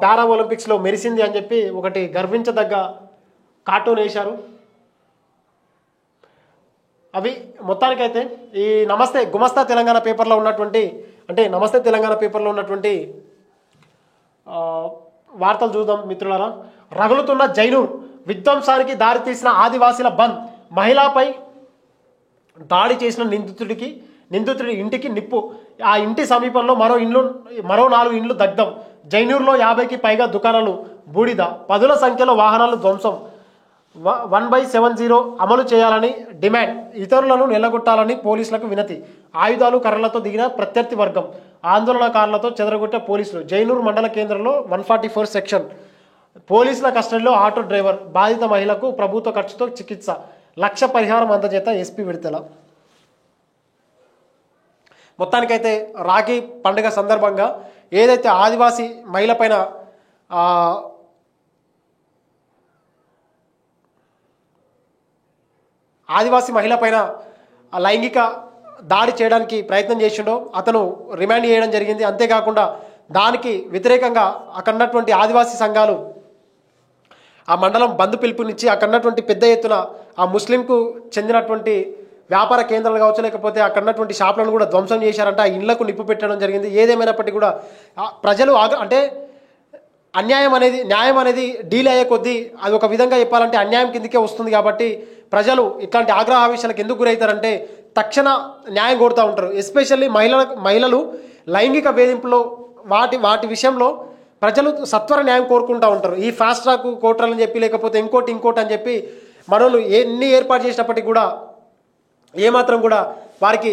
పారా ఒలింపిక్స్లో మెరిసింది అని చెప్పి ఒకటి గర్వించదగ్గ కార్టూన్ వేశారు. అవి మొత్తానికైతే ఈ నమస్తే తెలంగాణ పేపర్లో ఉన్నటువంటి ఆ, వార్తలు చూద్దాం మిత్రులారా. రగులుతున్న జైనూర్ విధ్వంసానికి దారితీసిన ఆదివాసీల బంద్, మహిళపై దాడి చేసిన నిందితుడి ఇంటికి నిప్పు, ఆ ఇంటి సమీపంలో మరో 4 ఇండ్లు దగ్ధం. జైనూర్లో 50కి పైగా దుకాణాలు బూడిద, పదుల సంఖ్యలో వాహనాలు ధ్వంసం. 1/70 అమలు చేయాలని డిమాండ్, ఇతరులను నిలగొట్టాలని పోలీసులకు వినతి. ఆయుధాలు కర్రలతో దిగిన ప్రత్యర్థి వర్గం, ఆందోళనకారులతో చెదరగొట్టే పోలీసులు. జైనూర్ మండల కేంద్రంలో 144 సెక్షన్. పోలీసుల కస్టడీలో ఆటో డ్రైవర్, బాధిత మహిళకు ప్రభుత్వ ఖర్చుతో చికిత్స. 1,00,000 పరిహారం అందజేత ఎస్పీ విడుదల. మొత్తానికైతే రాఖీ పండుగ సందర్భంగా ఏదైతే ఆదివాసీ మహిళ పైన లైంగిక దాడి చేయడానికి ప్రయత్నం చేసిండో అతను రిమాండ్ చేయడం జరిగింది. అంతేకాకుండా దానికి వ్యతిరేకంగా అక్కడున్నటువంటి ఆదివాసీ సంఘాలు ఆ మండలం బంద్ పిలుపునిచ్చి అక్కడున్నటువంటి పెద్ద ఎత్తున ఆ ముస్లింకు చెందినటువంటి వ్యాపార కేంద్రాలు కావచ్చు, లేకపోతే అక్కడ ఉన్నటువంటి షాపులను కూడా ధ్వంసం చేశారంట. ఆ ఇళ్లకు నిప్పు పెట్టడం జరిగింది. ఏదేమైనప్పటికీ కూడా ప్రజలు అంటే న్యాయం అనేది డీల్ అయ్యే కొద్దీ అది ఒక విధంగా చెప్పాలంటే అన్యాయం కిందకే వస్తుంది. కాబట్టి ప్రజలు ఇట్లాంటి ఆగ్రహావేశాలకు ఎందుకు గురవుతారంటే తక్షణ న్యాయం కోరుతూ ఉంటారు. ఎస్పెషల్లీ మహిళలు లైంగిక వేధింపులో వాటి విషయంలో ప్రజలు సత్వర న్యాయం కోరుకుంటూ ఉంటారు. ఈ ఫాస్ట్ ట్రాక్ కోర్టులని చెప్పి లేకపోతే ఇంకోటి అని చెప్పి మనోళ్ళు ఎన్ని ఏర్పాటు చేసినప్పటికీ కూడా ఏమాత్రం కూడా వారికి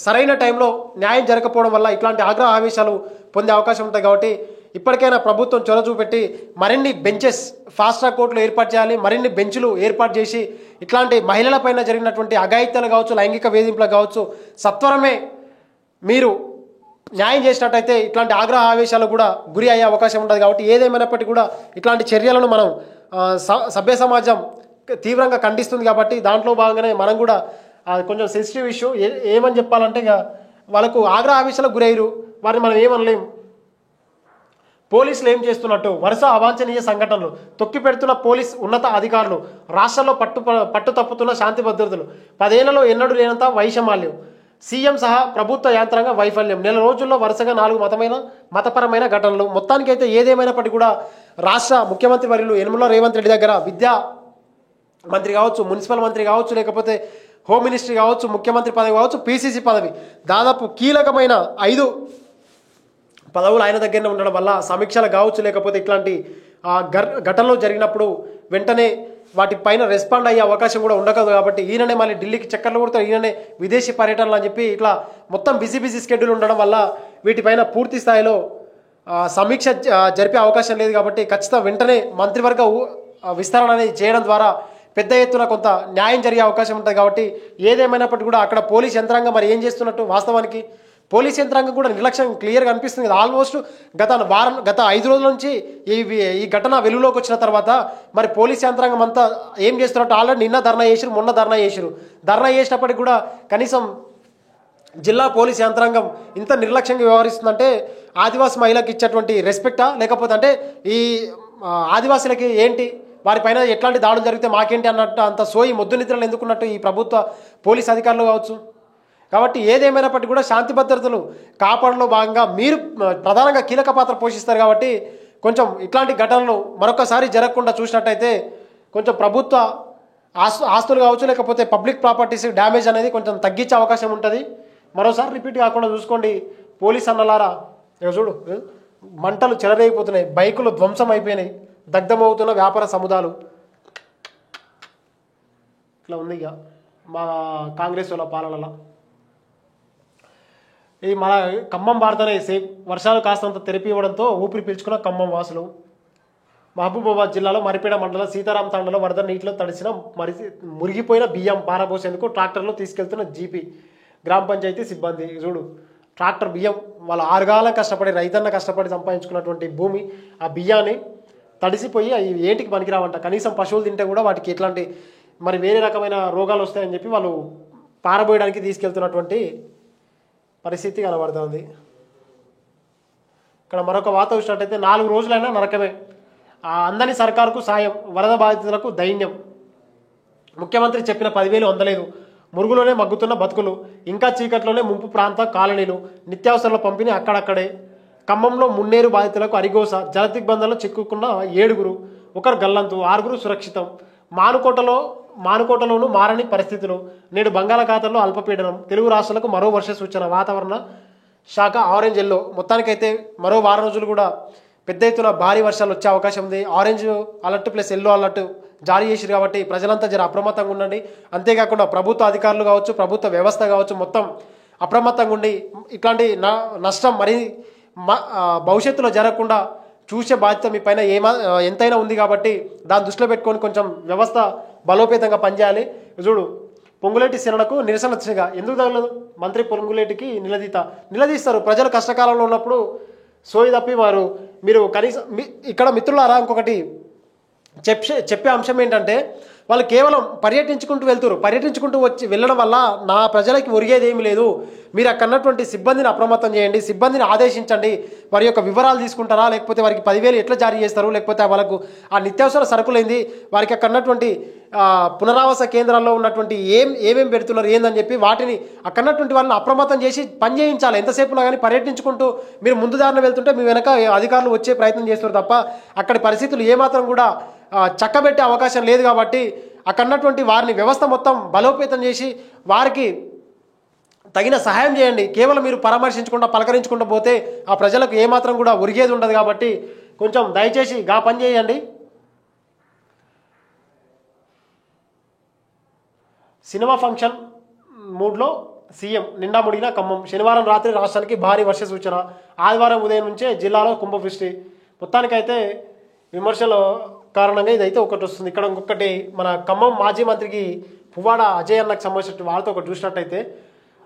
సరైన టైంలో న్యాయం జరగకపోవడం వల్ల ఇట్లాంటి ఆగ్రహ ఆవేశాలు పొందే అవకాశం ఉంటాయి. కాబట్టి ఇప్పటికైనా ప్రభుత్వం చొరవ చూపెట్టి మరిన్ని బెంచెస్ ఫాస్ట్ ట్రాక్ కోర్టులు ఏర్పాటు చేయాలి. మరిన్ని బెంచ్లు ఏర్పాటు చేసి ఇట్లాంటి మహిళలపైన జరిగినటువంటి అఘాయిత్యాలు కావచ్చు, లైంగిక వేధింపులు కావచ్చు, సత్వరమే మీరు న్యాయం చేసినట్టయితే ఇట్లాంటి ఆగ్రహ ఆవేశాలు కూడా గురి అయ్యే అవకాశం ఉంటుంది. కాబట్టి ఏదేమైనప్పటికీ కూడా ఇట్లాంటి చర్యలను మనం సభ్య సమాజం తీవ్రంగా ఖండిస్తుంది. కాబట్టి దాంట్లో భాగంగానే మనం కూడా కొంచెం సెన్సిటివ్ ఇష్యూ ఏమని చెప్పాలంటే ఇక వాళ్ళకు ఆగ్రహ ఆవేశాలకు గురయ్యారు, వారిని మనం ఏమనలేం. పోలీసులు ఏం చేస్తున్నట్టు వరుస అవాంఛనీయ సంఘటనలు, తొక్కి పెడుతున్న పోలీస్ ఉన్నత అధికారులు, రాష్ట్రంలో పట్టు తప్పుతున్న శాంతి భద్రతలు, 10 ఏళ్లలో ఎన్నడూ లేనంత వైషమ్యాలు, సీఎం సహా ప్రభుత్వ యాంత్రాంగ వైఫల్యం, నెల రోజుల్లో వరుసగా 4 మతపరమైన ఘటనలు. మొత్తానికైతే ఏదేమైనప్పటికీ కూడా రాష్ట్ర ముఖ్యమంత్రి వర్యులు యనమల రేవంత్ రెడ్డి దగ్గర విద్యా మంత్రి కావచ్చు, మున్సిపల్ మంత్రి కావచ్చు, లేకపోతే హోమ్ మినిస్ట్రీ కావచ్చు, ముఖ్యమంత్రి పదవి కావచ్చు, పీసీసీ పదవి, దాదాపు కీలకమైన 5 పదవులు ఆయన దగ్గరనే ఉండడం వల్ల సమీక్షలు కావచ్చు, లేకపోతే ఇట్లాంటి ఘటనలు జరిగినప్పుడు వెంటనే వాటిపైన రెస్పాండ్ అయ్యే అవకాశం కూడా ఉండకదు. కాబట్టి ఈయననే మళ్ళీ ఢిల్లీకి చక్కర్లు కొడతారు, ఈయననే విదేశీ పర్యటనలు అని చెప్పి ఇట్లా మొత్తం బిజీ స్కెడ్యూల్ ఉండడం వల్ల వీటిపైన పూర్తి స్థాయిలో సమీక్ష జరిపే అవకాశం లేదు. కాబట్టి ఖచ్చితంగా వెంటనే మంత్రివర్గ విస్తరణ అనేది చేయడం ద్వారా పెద్ద ఎత్తున కొంత న్యాయం జరిగే అవకాశం ఉంటుంది. కాబట్టి ఏదేమైనప్పటికీ కూడా అక్కడ పోలీస్ యంత్రాంగం మరి ఏం చేస్తున్నట్టు, వాస్తవానికి పోలీస్ యంత్రాంగం కూడా నిర్లక్ష్యం క్లియర్గా అనిపిస్తుంది కదా. ఆల్మోస్ట్ గత 5 రోజుల నుంచి ఈ ఘటన వెలుగులోకి వచ్చిన తర్వాత మరి పోలీస్ యంత్రాంగం అంతా ఏం చేస్తున్నట్టు, ఆల్రెడీ నిన్న ధర్నా చేసిరు, మొన్న ధర్నా చేసినప్పటికీ కూడా కనీసం జిల్లా పోలీస్ యంత్రాంగం ఇంత నిర్లక్ష్యంగా వ్యవహరిస్తుందంటే ఆదివాసీ మహిళలకు ఇచ్చేటువంటి రెస్పెక్టా, లేకపోతే అంటే ఈ ఆదివాసులకి ఏంటి, వారిపైన ఎట్లాంటి దాడులు జరిగితే మాకేంటి అన్నట్టు అంత సోయి మొద్దు నిద్రలు ఎందుకున్నట్టు ఈ ప్రభుత్వ పోలీస్ అధికారులు కావచ్చు. కాబట్టి ఏదేమైనప్పటికీ కూడా శాంతి భద్రతలు కాపాడంలో భాగంగా మీరు ప్రధానంగా కీలక పాత్ర పోషిస్తారు. కాబట్టి కొంచెం ఇట్లాంటి ఘటనలు మరొకసారి జరగకుండా చూసినట్టయితే కొంచెం ప్రభుత్వ ఆస్తులు కావచ్చు, లేకపోతే పబ్లిక్ ప్రాపర్టీస్ డ్యామేజ్ అనేది కొంచెం తగ్గించే అవకాశం ఉంటుంది. మరోసారి రిపీట్ కాకుండా చూసుకోండి. పోలీస్ అన్నలారా ఇక చూడు, మంటలు చెలరేగిపోతున్నాయి, బైకులు ధ్వంసం అయిపోయినాయి, దగ్ధమవుతున్న వ్యాపార సముదాయాలు. ఇట్లా ఉంది ఇక మా కాంగ్రెస్ వాళ్ళ పాలనలో. ఈ మన ఖమ్మం భారతనే సేఫ్, వర్షాలు కాస్తంత తెరిపి ఇవ్వడంతో ఊపిరి పీల్చుకున్న ఖమ్మం వాసులు. మహబూబాబాద్ జిల్లాలో మరిపేడ మండలం సీతారాం తాండలో వరద నీటిలో తడిసిన మురిగిపోయిన బియ్యం పారబోసేందుకు ట్రాక్టర్లో తీసుకెళ్తున్న జీపీ గ్రామ పంచాయతీ సిబ్బంది. చూడు, ట్రాక్టర్ బియ్యం వాళ్ళ 6 కాలం కష్టపడి రైతన్న కష్టపడి సంపాదించుకున్నటువంటి భూమి, ఆ బియ్యాన్ని తడిసిపోయి అవి ఏంటికి పనికిరావంట. కనీసం పశువులు తింటే కూడా వాటికి ఎట్లాంటి మరి వేరే రకమైన రోగాలు వస్తాయని చెప్పి వాళ్ళు పారబోయడానికి తీసుకెళ్తున్నటువంటి పరిస్థితి కనబడుతుంది. ఇక్కడ మరొక వార్త చూసినట్టయితే 4 రోజులైనా నరకమే, అందని సర్కారుకు సాయం, వరద బాధితులకు దైన్యం. ముఖ్యమంత్రి చెప్పిన 10,000 అందలేదు, మురుగులోనే మగ్గుతున్న బతుకులు, ఇంకా చీకట్లోనే ముంపు ప్రాంత కాలనీలు, నిత్యావసరాల పంపిణీ అక్కడక్కడే. ఖమ్మంలో మున్నేరు బాధితులకు అరిగోస, జలదిగ్బంధంలో చిక్కుకున్న 7, ఒకరు గల్లంతు, 6 సురక్షితం. మానుకోటలోనూ మారని పరిస్థితులు. నేడు బంగాళాఖాతంలో అల్పపీడనం. తెలుగు రాష్ట్రాలకు మరో వర్ష సూచన. వాతావరణ శాఖ ఆరెంజ్ ఎల్లో. మొత్తానికైతే మరో వారం రోజులు కూడా పెద్ద ఎత్తున భారీ వర్షాలు వచ్చే అవకాశం ఉంది. Orange alert plus yellow alert జారీ చేసిరు కాబట్టి ప్రజలంతా జర అప్రమత్తంగా ఉండండి. అంతేకాకుండా ప్రభుత్వ అధికారులు కావచ్చు, ప్రభుత్వ వ్యవస్థ కావచ్చు, మొత్తం అప్రమత్తంగా ఉండి ఇట్లాంటి నష్టం మరి భవిష్యత్తులో జరగకుండా చూసే బాధ్యత మీ పైన ఎంతైనా ఉంది కాబట్టి దాన్ని దృష్టిలో పెట్టుకొని కొంచెం వ్యవస్థ బలోపేతంగా పనిచేయాలి. చూడు, పొంగులేటి శరణకు నిరసన దిశగా ఎందుకు తగలదు? మంత్రి పొంగులేటికి నిలదీస్తారు. ప్రజలు కష్టకాలంలో ఉన్నప్పుడు సోయి తప్పి మీరు కనీసం ఇక్కడ మిత్రులారా ఇంకొకటి చెప్పే అంశం ఏంటంటే, వాళ్ళు కేవలం పర్యటించుకుంటూ వెళ్ళడం వల్ల నా ప్రజలకి ఒరిగేది ఏమీ లేదు. మీరు అక్కడ ఉన్నటువంటి సిబ్బందిని అప్రమత్తం చేయండి, సిబ్బందిని ఆదేశించండి. వారి యొక్క వివరాలు తీసుకుంటారా, లేకపోతే వారికి 10,000 ఎట్లా జారీ చేస్తారు, లేకపోతే వాళ్ళకు ఆ నిత్యావసర సరుకులైంది వారికి అక్కడ ఉన్నటువంటి పునరావాస కేంద్రాల్లో ఉన్నటువంటి ఏమేమి పెడుతున్నారు ఏందని చెప్పి వాటిని అక్కడ ఉన్నటువంటి వాళ్ళని అప్రమత్తం చేసి పని చేయించాలి. ఎంతసేపులో కానీ పర్యటించుకుంటూ మీరు ముందు దారిన వెళ్తుంటే మీ వెనక అధికారులు వచ్చే ప్రయత్నం చేస్తారు తప్ప అక్కడి పరిస్థితులు ఏమాత్రం కూడా చక్కబెట్టే అవకాశం లేదు. కాబట్టి అక్కడ ఉన్నటువంటి వారిని వ్యవస్థ మొత్తం బలోపేతం చేసి వారికి తగిన సహాయం చేయండి. కేవలం మీరు పరామర్శించకుండా పలకరించుకుంటూ పోతే ఆ ప్రజలకు ఏమాత్రం కూడా ఒరిగేది ఉండదు. కాబట్టి కొంచెం దయచేసి పని చేయండి. సినిమా ఫంక్షన్ మూడ్లో సీఎం. నిండా ముడిగిన ఖమ్మం. శనివారం రాత్రి రాష్ట్రానికి భారీ వర్ష సూచన. ఆదివారం ఉదయం నుంచే జిల్లాలో కుంభవృష్టి. మొత్తానికైతే విమర్శల కారణంగా ఇదైతే ఒకటి వస్తుంది. ఇక్కడ ఇంకొకటి మన ఖమ్మం మాజీ మంత్రికి పువ్వాడ అజయ్ అన్నకు సంబంధించిన వార్త ఒకటి చూసినట్టయితే,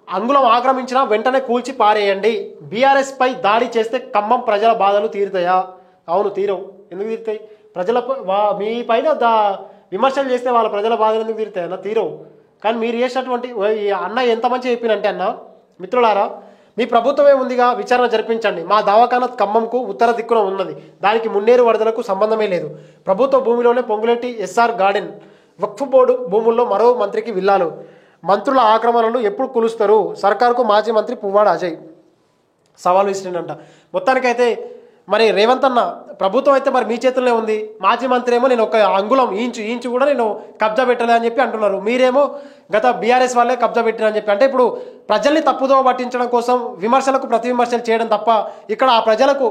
అంగుళం ఆక్రమించినా వెంటనే కూల్చి పారేయండి. బీఆర్ఎస్ పై దాడి చేస్తే ఖమ్మం ప్రజల బాధలు తీరుతాయా? అవును, తీరవు. ఎందుకు తీరుతాయి? ప్రజల మీ పైన విమర్శలు చేస్తే వాళ్ళ ప్రజల బాధలు ఎందుకు తీరుతాయి అన్న? తీరవు. కానీ మీరు చేసినటువంటి అన్న ఎంత మంచి చెప్పినంటే అన్న, మిత్రులారా, మీ ప్రభుత్వమే ఉందిగా, విచారణ జరిపించండి. మా దవాఖానా ఖమ్మంకు ఉత్తర దిక్కున ఉన్నది. దానికి మున్నేరు వరదలకు సంబంధమే లేదు. ప్రభుత్వ భూమిలోనే పొంగులేటి ఎస్ఆర్ గార్డెన్. వక్ఫ్ బోర్డు భూముల్లో మరో మంత్రికి విల్లాలు. మంత్రుల ఆక్రమణలు ఎప్పుడు కూలుస్తారు? సర్కారుకు మాజీ మంత్రి పువ్వాడ అజయ్ సవాల్ విసిరిందంట. మొత్తానికైతే మరి రేవంత్ అన్న ప్రభుత్వం అయితే మరి మీ చేతుల్లోనే ఉంది. మాజీ మంత్రి ఏమో నేను ఒక అంగుళం ఇంచు కూడా నేను కబ్జా పెట్టలే అని చెప్పి అంటున్నారు. మీరేమో గత బీఆర్ఎస్ వాళ్ళే కబ్జా పెట్టిరని చెప్పి. అంటే ఇప్పుడు ప్రజల్ని తప్పుదోవ పట్టించడం కోసం విమర్శలకు ప్రతి విమర్శలు చేయడం తప్ప ఇక్కడ ఆ ప్రజలకు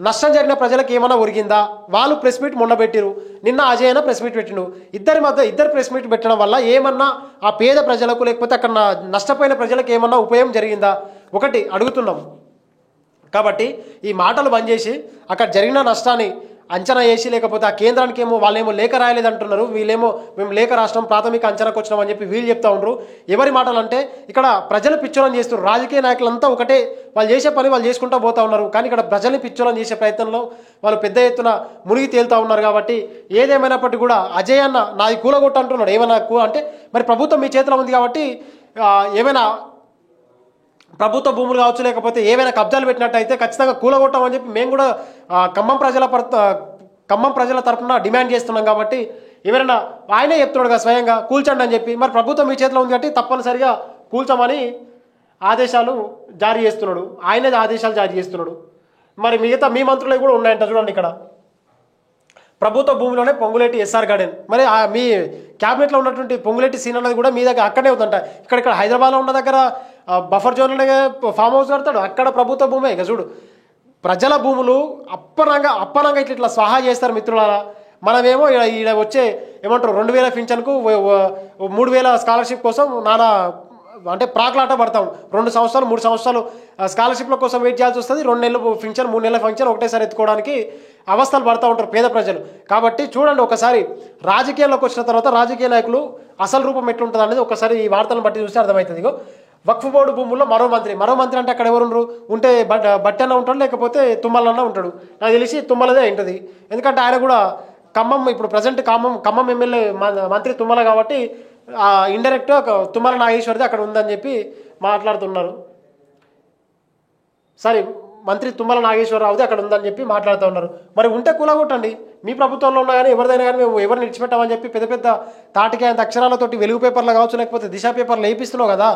నష్టం జరిగిన ప్రజలకు ఏమైనా ఒరిగిందా? వాళ్ళు ప్రెస్ మీట్ మొన్న పెట్టిరు, నిన్న అజయ్ అయినా ప్రెస్ మీట్ పెట్టిండు. ఇద్దరు ప్రెస్ మీట్ పెట్టడం వల్ల ఏమన్నా ఆ పేద ప్రజలకు లేకపోతే అక్కడ నష్టపోయిన ప్రజలకు ఏమన్నా ఉపయోగం జరిగిందా? ఒకటి అడుగుతున్నాం. కాబట్టి ఈ మాటలు బంద్ చేసి అక్కడ జరిగిన నష్టాన్ని అంచనా వేసి, లేకపోతే ఆ కేంద్రానికి ఏమో వాళ్ళేమో లేఖ రాయలేదు అంటున్నారు, వీళ్ళేమో మేము లేఖ రాష్ట్రం ప్రాథమిక అంచనాకు వచ్చినాం అని చెప్పి వీళ్ళు చెప్తా ఉండరు. ఎవరి మాటలు అంటే ఇక్కడ ప్రజలు పిచ్చోళం చేస్తున్నారు. రాజకీయ నాయకులంతా ఒకటే, వాళ్ళు చేసే పని వాళ్ళు చేసుకుంటూ పోతా ఉన్నారు. కానీ ఇక్కడ ప్రజల్ని పిచ్చోళం చేసే ప్రయత్నంలో వాళ్ళు పెద్ద ఎత్తున మునిగి తేలుతూ ఉన్నారు. కాబట్టి ఏదేమైనప్పటికీ కూడా అజయ్ అన్న నాది కూలగొట్టు అంటున్నాడు. ఏమైనా అంటే మరి ప్రభుత్వం మీ చేతిలో ఉంది కాబట్టి ఏమైనా ప్రభుత్వ భూములు కావచ్చు, లేకపోతే ఏవైనా కబ్జాలు పెట్టినట్టయితే ఖచ్చితంగా కూలగొట్టామని చెప్పి మేము కూడా ఖమ్మం ప్రజల తరఫున డిమాండ్ చేస్తున్నాం. కాబట్టి ఎవరైనా ఆయనే చెప్తున్నాడు కదా స్వయంగా కూల్చండి అని చెప్పి. మరి ప్రభుత్వం మీ చేతిలో ఉంది కాబట్టి తప్పనిసరిగా కూల్చమని ఆదేశాలు జారీ చేస్తున్నాడు. ఆయనే ఆదేశాలు జారీ చేస్తున్నాడు. మరి మిగతా మీ మంత్రులు కూడా ఉన్నాయంట. చూడండి, ఇక్కడ ప్రభుత్వ భూమిలోనే పొంగులేటి ఎస్ఆర్ గార్డెన్. మరి మీ క్యాబినెట్లో ఉన్నటువంటి పొంగులేటి సీన్ అన్నది కూడా మీ దగ్గర అక్కడే అవుతుంట. ఇక్కడ హైదరాబాద్లో ఉన్న దగ్గర బఫర్ జోన్లోనే ఫామ్ హౌస్ కడతాడు, అక్కడ ప్రభుత్వ భూమే. ఇక చూడు, ప్రజల భూములు అప్పనంగా ఇట్లా స్వాహా చేస్తారు మిత్రులారా. మనమేమో ఈడ వచ్చే ఏమంటారు 2,000 పింఛన్కు 3,000 స్కాలర్షిప్ కోసం నానా అంటే ప్రాకులాట పడతాం. 2 సంవత్సరాలు 3 సంవత్సరాలు స్కాలర్షిప్ల కోసం వెయిట్ చేయాల్సి వస్తుంది. 2 నెలలు ఫంక్షన్ 3 నెలల ఫంక్షన్ ఒకటేసారి ఎత్తుకోవడానికి అవస్థలు పడుతూ ఉంటారు పేద ప్రజలు. కాబట్టి చూడండి, ఒకసారి రాజకీయాల్లోకి వచ్చిన తర్వాత రాజకీయ నాయకులు అసలు రూపం ఎట్లుంటుంది అనేది ఒకసారి ఈ వార్తలను బట్టి చూస్తే అర్థమవుతుంది. ఇగో వక్ఫ్ బోర్డు భూముల్లో మరో మంత్రి అంటే అక్కడ ఎవరు ఉంటే బట్టన్న ఉంటాడు, లేకపోతే తుమ్మలన్న ఉంటాడు. నాకు తెలిసి తుమ్మలదే ఉంటుంది. ఎందుకంటే ఆయన కూడా ఖమ్మం ఇప్పుడు ప్రజెంట్ ఖమ్మం ఎమ్మెల్యే మంత్రి తుమ్మల కాబట్టి ఇండైరెక్ట్గా తుమ్మల నాగేశ్వరిది అక్కడ ఉందని చెప్పి మాట్లాడుతున్నారు. సరే, మంత్రి తుమ్మల నాగేశ్వరరావుది అక్కడ ఉందని చెప్పి మాట్లాడుతూ ఉన్నారు. మరి ఉంటే కూలగొట్టండి. మీ ప్రభుత్వంలో ఉన్నా కానీ ఎవరిదైనా కానీ మేము ఎవరిని విడిచిపెట్టామని చెప్పి పెద్ద పెద్ద తాటికాయంత అక్షరాలతోటి వెలుగు పేపర్లు కావచ్చు, లేకపోతే దిశ పేపర్లు వేయిస్తున్నావు కదా.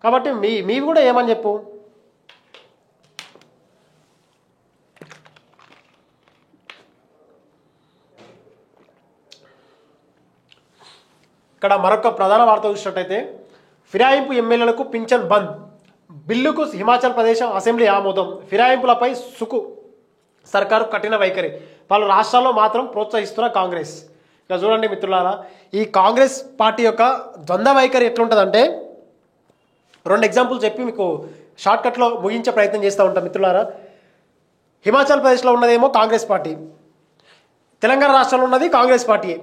కాబట్టి మీవి కూడా ఏమని చెప్పు. ఇక్కడ మరొక ప్రధాన వార్త చూసినట్టయితే ఫిరాయింపు ఎమ్మెల్యేలకు పింఛన్ బంద్, బిల్లుకు హిమాచల్ ప్రదేశ్ అసెంబ్లీ ఆమోదం, ఫిరాయింపులపై సుకు సర్కారు కఠిన వైఖరి, పలు రాష్ట్రాల్లో మాత్రం ప్రోత్సహిస్తున్న కాంగ్రెస్. ఇక చూడండి మిత్రులారా, ఈ కాంగ్రెస్ పార్టీ యొక్క ద్వంద్వ వైఖరి ఎట్లుంటుందంటే 2 ఎగ్జాంపుల్ చెప్పి మీకు షార్ట్కట్లో ముగించే ప్రయత్నం చేస్తూ ఉంటాం మిత్రులారా. హిమాచల్ ప్రదేశ్లో ఉన్నదేమో కాంగ్రెస్ పార్టీ, తెలంగాణ రాష్ట్రంలో ఉన్నది కాంగ్రెస్ పార్టీ.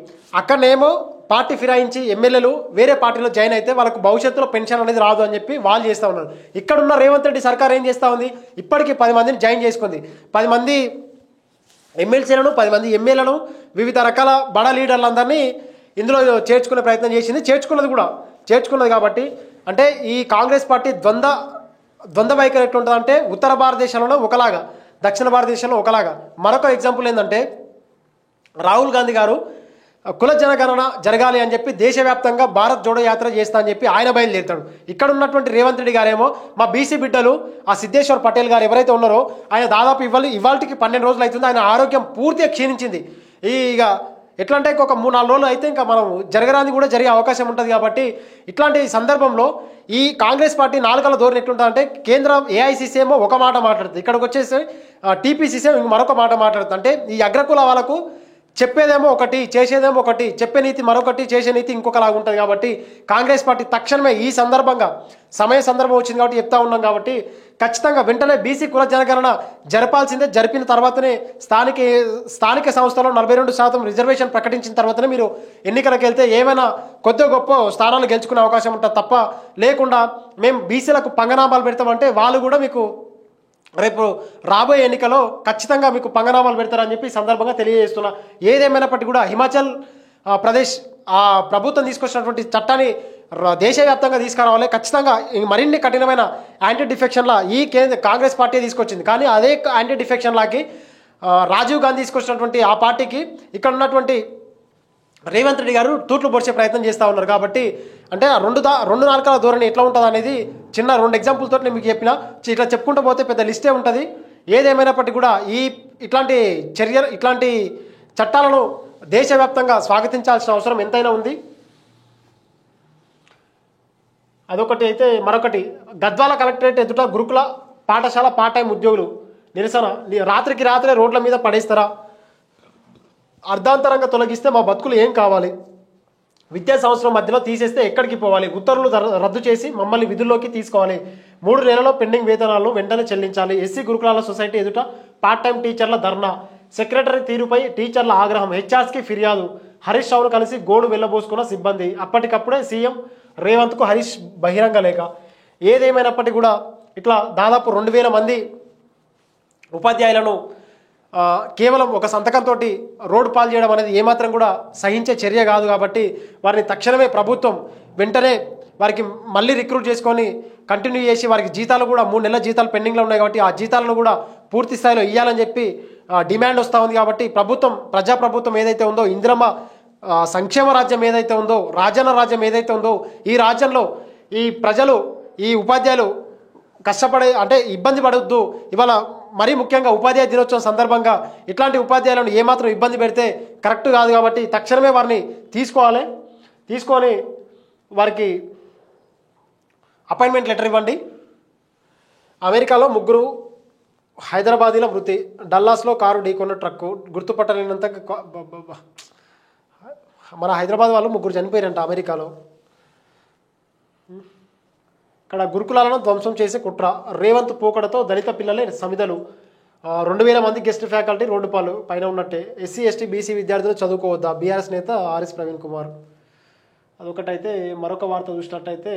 అక్కడనేమో పార్టీ ఫిరాయించి ఎమ్మెల్యేలు వేరే పార్టీలో జాయిన్ అయితే వాళ్ళకు భవిష్యత్తులో పెన్షన్ అనేది రాదు అని చెప్పి వాళ్ళు చేస్తూ ఉన్నారు. ఇక్కడున్న రేవంత్ రెడ్డి సర్కార్ ఏం చేస్తూ ఉంది, ఇప్పటికీ 10 మందిని జాయిన్ చేసుకుంది. 10 మంది ఎమ్మెల్సీలను 10 మంది ఎమ్మెల్యేలను వివిధ రకాల బడా లీడర్లందరినీ ఇందులో చేర్చుకునే ప్రయత్నం చేసింది. చేర్చుకున్నది కాబట్టి అంటే ఈ కాంగ్రెస్ పార్టీ ద్వంద్వ వైఖరి ఎట్లుంటుందంటే ఉత్తర భారతదేశంలో ఒకలాగా, దక్షిణ భారతదేశంలో ఒకలాగా. మరొక ఎగ్జాంపుల్ ఏంటంటే రాహుల్ గాంధీ గారు కుల జనగణన జరగాలి అని చెప్పి దేశవ్యాప్తంగా భారత్ జోడో యాత్ర చేస్తా అని చెప్పి ఆయన బయలుదేరుతాడు. ఇక్కడ ఉన్నటువంటి రేవంత్ రెడ్డి గారేమో మా బీసీ బిడ్డలు ఆ సిద్ధేశ్వర్ పటేల్ గారు ఎవరైతే ఉన్నారో ఆయన దాదాపు ఇవాళకి 12 రోజులు అవుతుంది, ఆయన ఆరోగ్యం పూర్తిగా క్షీణించింది. ఇక ఎట్లా అంటే ఇంకొక 3-4 రోజులు అయితే ఇంకా మనం జరగరాని కూడా జరిగే అవకాశం ఉంటుంది. కాబట్టి ఇట్లాంటి సందర్భంలో ఈ కాంగ్రెస్ పార్టీ నాలుకల ధోరణి ఎట్లుంటుందంటే కేంద్ర ఏఐసిసి ఏమో ఒక మాట మాట్లాడుతుంది, ఇక్కడికి వచ్చేసి టీపీసీసీ మరొక మాట మాట్లాడుతుంది. అంటే ఈ అగ్రకుల వాళ్ళకు చెప్పేదేమో ఒకటి, చేసేదేమో ఒకటి, చెప్పే నీతి మరొకటి, చేసే నీతి ఇంకొకలాగా ఉంటుంది. కాబట్టి కాంగ్రెస్ పార్టీ తక్షణమే ఈ సందర్భంగా సందర్భం వచ్చింది కాబట్టి చెప్తా ఉన్నాం. కాబట్టి ఖచ్చితంగా వెంటనే బీసీ కుల జనగణన జరపాల్సిందే. జరిపిన తర్వాతనే స్థానిక సంస్థలో 42% రిజర్వేషన్ ప్రకటించిన తర్వాతనే మీరు ఎన్నికలకు వెళ్తే ఏమైనా కొద్ది గొప్ప స్థానాలు గెలుచుకునే అవకాశం ఉంటుంది తప్ప లేకుండా మేము బీసీలకు పంగనామాలు పెడతామంటే వాళ్ళు కూడా మీకు రేపు రాబోయే ఎన్నికలో ఖచ్చితంగా మీకు పంగనామాలు పెడతారని చెప్పి సందర్భంగా తెలియజేస్తున్నా. ఏదేమైనప్పటికీ కూడా హిమాచల్ ప్రదేశ్ ఆ ప్రభుత్వం తీసుకొచ్చినటువంటి చట్టాన్ని దేశవ్యాప్తంగా తీసుకురావాలి. ఖచ్చితంగా మరిన్ని కఠినమైన యాంటీ డిఫెక్షన్ లా ఈ కాంగ్రెస్ పార్టీ తీసుకొచ్చింది. కానీ అదే యాంటీ డిఫెక్షన్ లాకి రాజీవ్ గాంధీ తీసుకొచ్చినటువంటి ఆ పార్టీకి ఇక్కడ ఉన్నటువంటి రేవంత్ రెడ్డి గారు తూట్లు పొడిచే ప్రయత్నం చేస్తూ ఉన్నారు. కాబట్టి అంటే రెండు నాలుకల ధోరణి ఎట్లా ఉంటుంది అనేది చిన్న 2 ఎగ్జాంపుల్తో నేను మీకు చెప్పిన. ఇట్లా చెప్పుకుంటూ పోతే పెద్ద లిస్టే ఉంటుంది. ఏదేమైనప్పటికీ కూడా ఇట్లాంటి చట్టాలను దేశవ్యాప్తంగా స్వాగతించాల్సిన అవసరం ఎంతైనా ఉంది. అదొకటి అయితే మరొకటి గద్వాల కలెక్టరేట్ ఎదుట గురుకుల పాఠశాల పార్ట్ టైం ఉద్యోగులు నిరసన. రాత్రికి రాత్రే రోడ్ల మీద పడేస్తారా, అర్ధాంతరంగా తొలగిస్తే మా బతుకులు ఏం కావాలి, విద్యా సంవత్సరం మధ్యలో తీసేస్తే ఎక్కడికి పోవాలి, ఉత్తర్వులు రద్దు చేసి మమ్మల్ని విధుల్లోకి తీసుకోవాలి, 3 నెలల్లో పెండింగ్ వేతనాలను వెంటనే చెల్లించాలి, ఎస్సీ గురుకులాల సొసైటీ ఎదుట పార్ట్ టైం టీచర్ల ధర్నా, సెక్రటరీ తీరుపై టీచర్ల ఆగ్రహం, హెచ్ఆర్స్కి ఫిర్యాదు, హరీష్ రావును కలిసి గోడు వెళ్ళబోసుకున్న సిబ్బంది, అప్పటికప్పుడే సీఎం రేవంత్కు హరీష్ బహిరంగ లేఖ. ఏదేమైనప్పటికీ కూడా ఇట్లా దాదాపు 2000 మంది ఉపాధ్యాయులను కేవలం ఒక సంతకంతో రోడ్డు పాలు చేయడం అనేది ఏమాత్రం కూడా సహించే చర్య కాదు. కాబట్టి వారిని తక్షణమే ప్రభుత్వం వెంటనే వారికి మళ్ళీ రిక్రూట్ చేసుకొని కంటిన్యూ చేసి వారికి జీతాలు కూడా 3 నెలల జీతాలు పెండింగ్లో ఉన్నాయి కాబట్టి ఆ జీతాలను కూడా పూర్తి స్థాయిలో ఇవ్వాలని చెప్పి డిమాండ్ వస్తూ ఉంది. కాబట్టి ప్రజాప్రభుత్వం ఏదైతే ఉందో, ఇందిరమ్మ సంక్షేమ రాజ్యం ఏదైతే ఉందో, రాజన్న రాజ్యం ఏదైతే ఉందో, ఈ రాజ్యంలో ఈ ప్రజలు ఈ ఉపాధ్యాయులు కష్టపడే అంటే ఇబ్బంది పడవద్దు. ఇవాళ మరీ ముఖ్యంగా ఉపాధ్యాయ దినోత్సవం సందర్భంగా ఇట్లాంటి ఉపాధ్యాయులను ఏమాత్రం ఇబ్బంది పెడితే కరెక్ట్ కాదు. కాబట్టి తక్షణమే వారిని తీసుకొని వారికి అపాయింట్మెంట్ లెటర్ ఇవ్వండి. అమెరికాలో 3 హైదరాబాదీల మృతి, డల్లాస్లో కారు ఢీకొన్న ట్రక్కు, గుర్తుపట్టలేనంత మన హైదరాబాద్ వాళ్ళు 3 చనిపోయారంట అమెరికాలో. ఇక్కడ గురుకులాలను ధ్వంసం చేసే కుట్ర, రేవంత్ పోకడతో దళిత పిల్లలే సమిధలు, 2000 మంది గెస్ట్ ఫ్యాకల్టీ రోడ్డు పాలు పైన ఉన్నట్టే, ఎస్సీ ఎస్టీ బీసీ విద్యార్థులు చదువుకోవద్దా, బీఆర్ఎస్ నేత ఆర్ఎస్ ప్రవీణ్ కుమార్. అదొకటైతే మరొక వార్త చూసినట్టయితే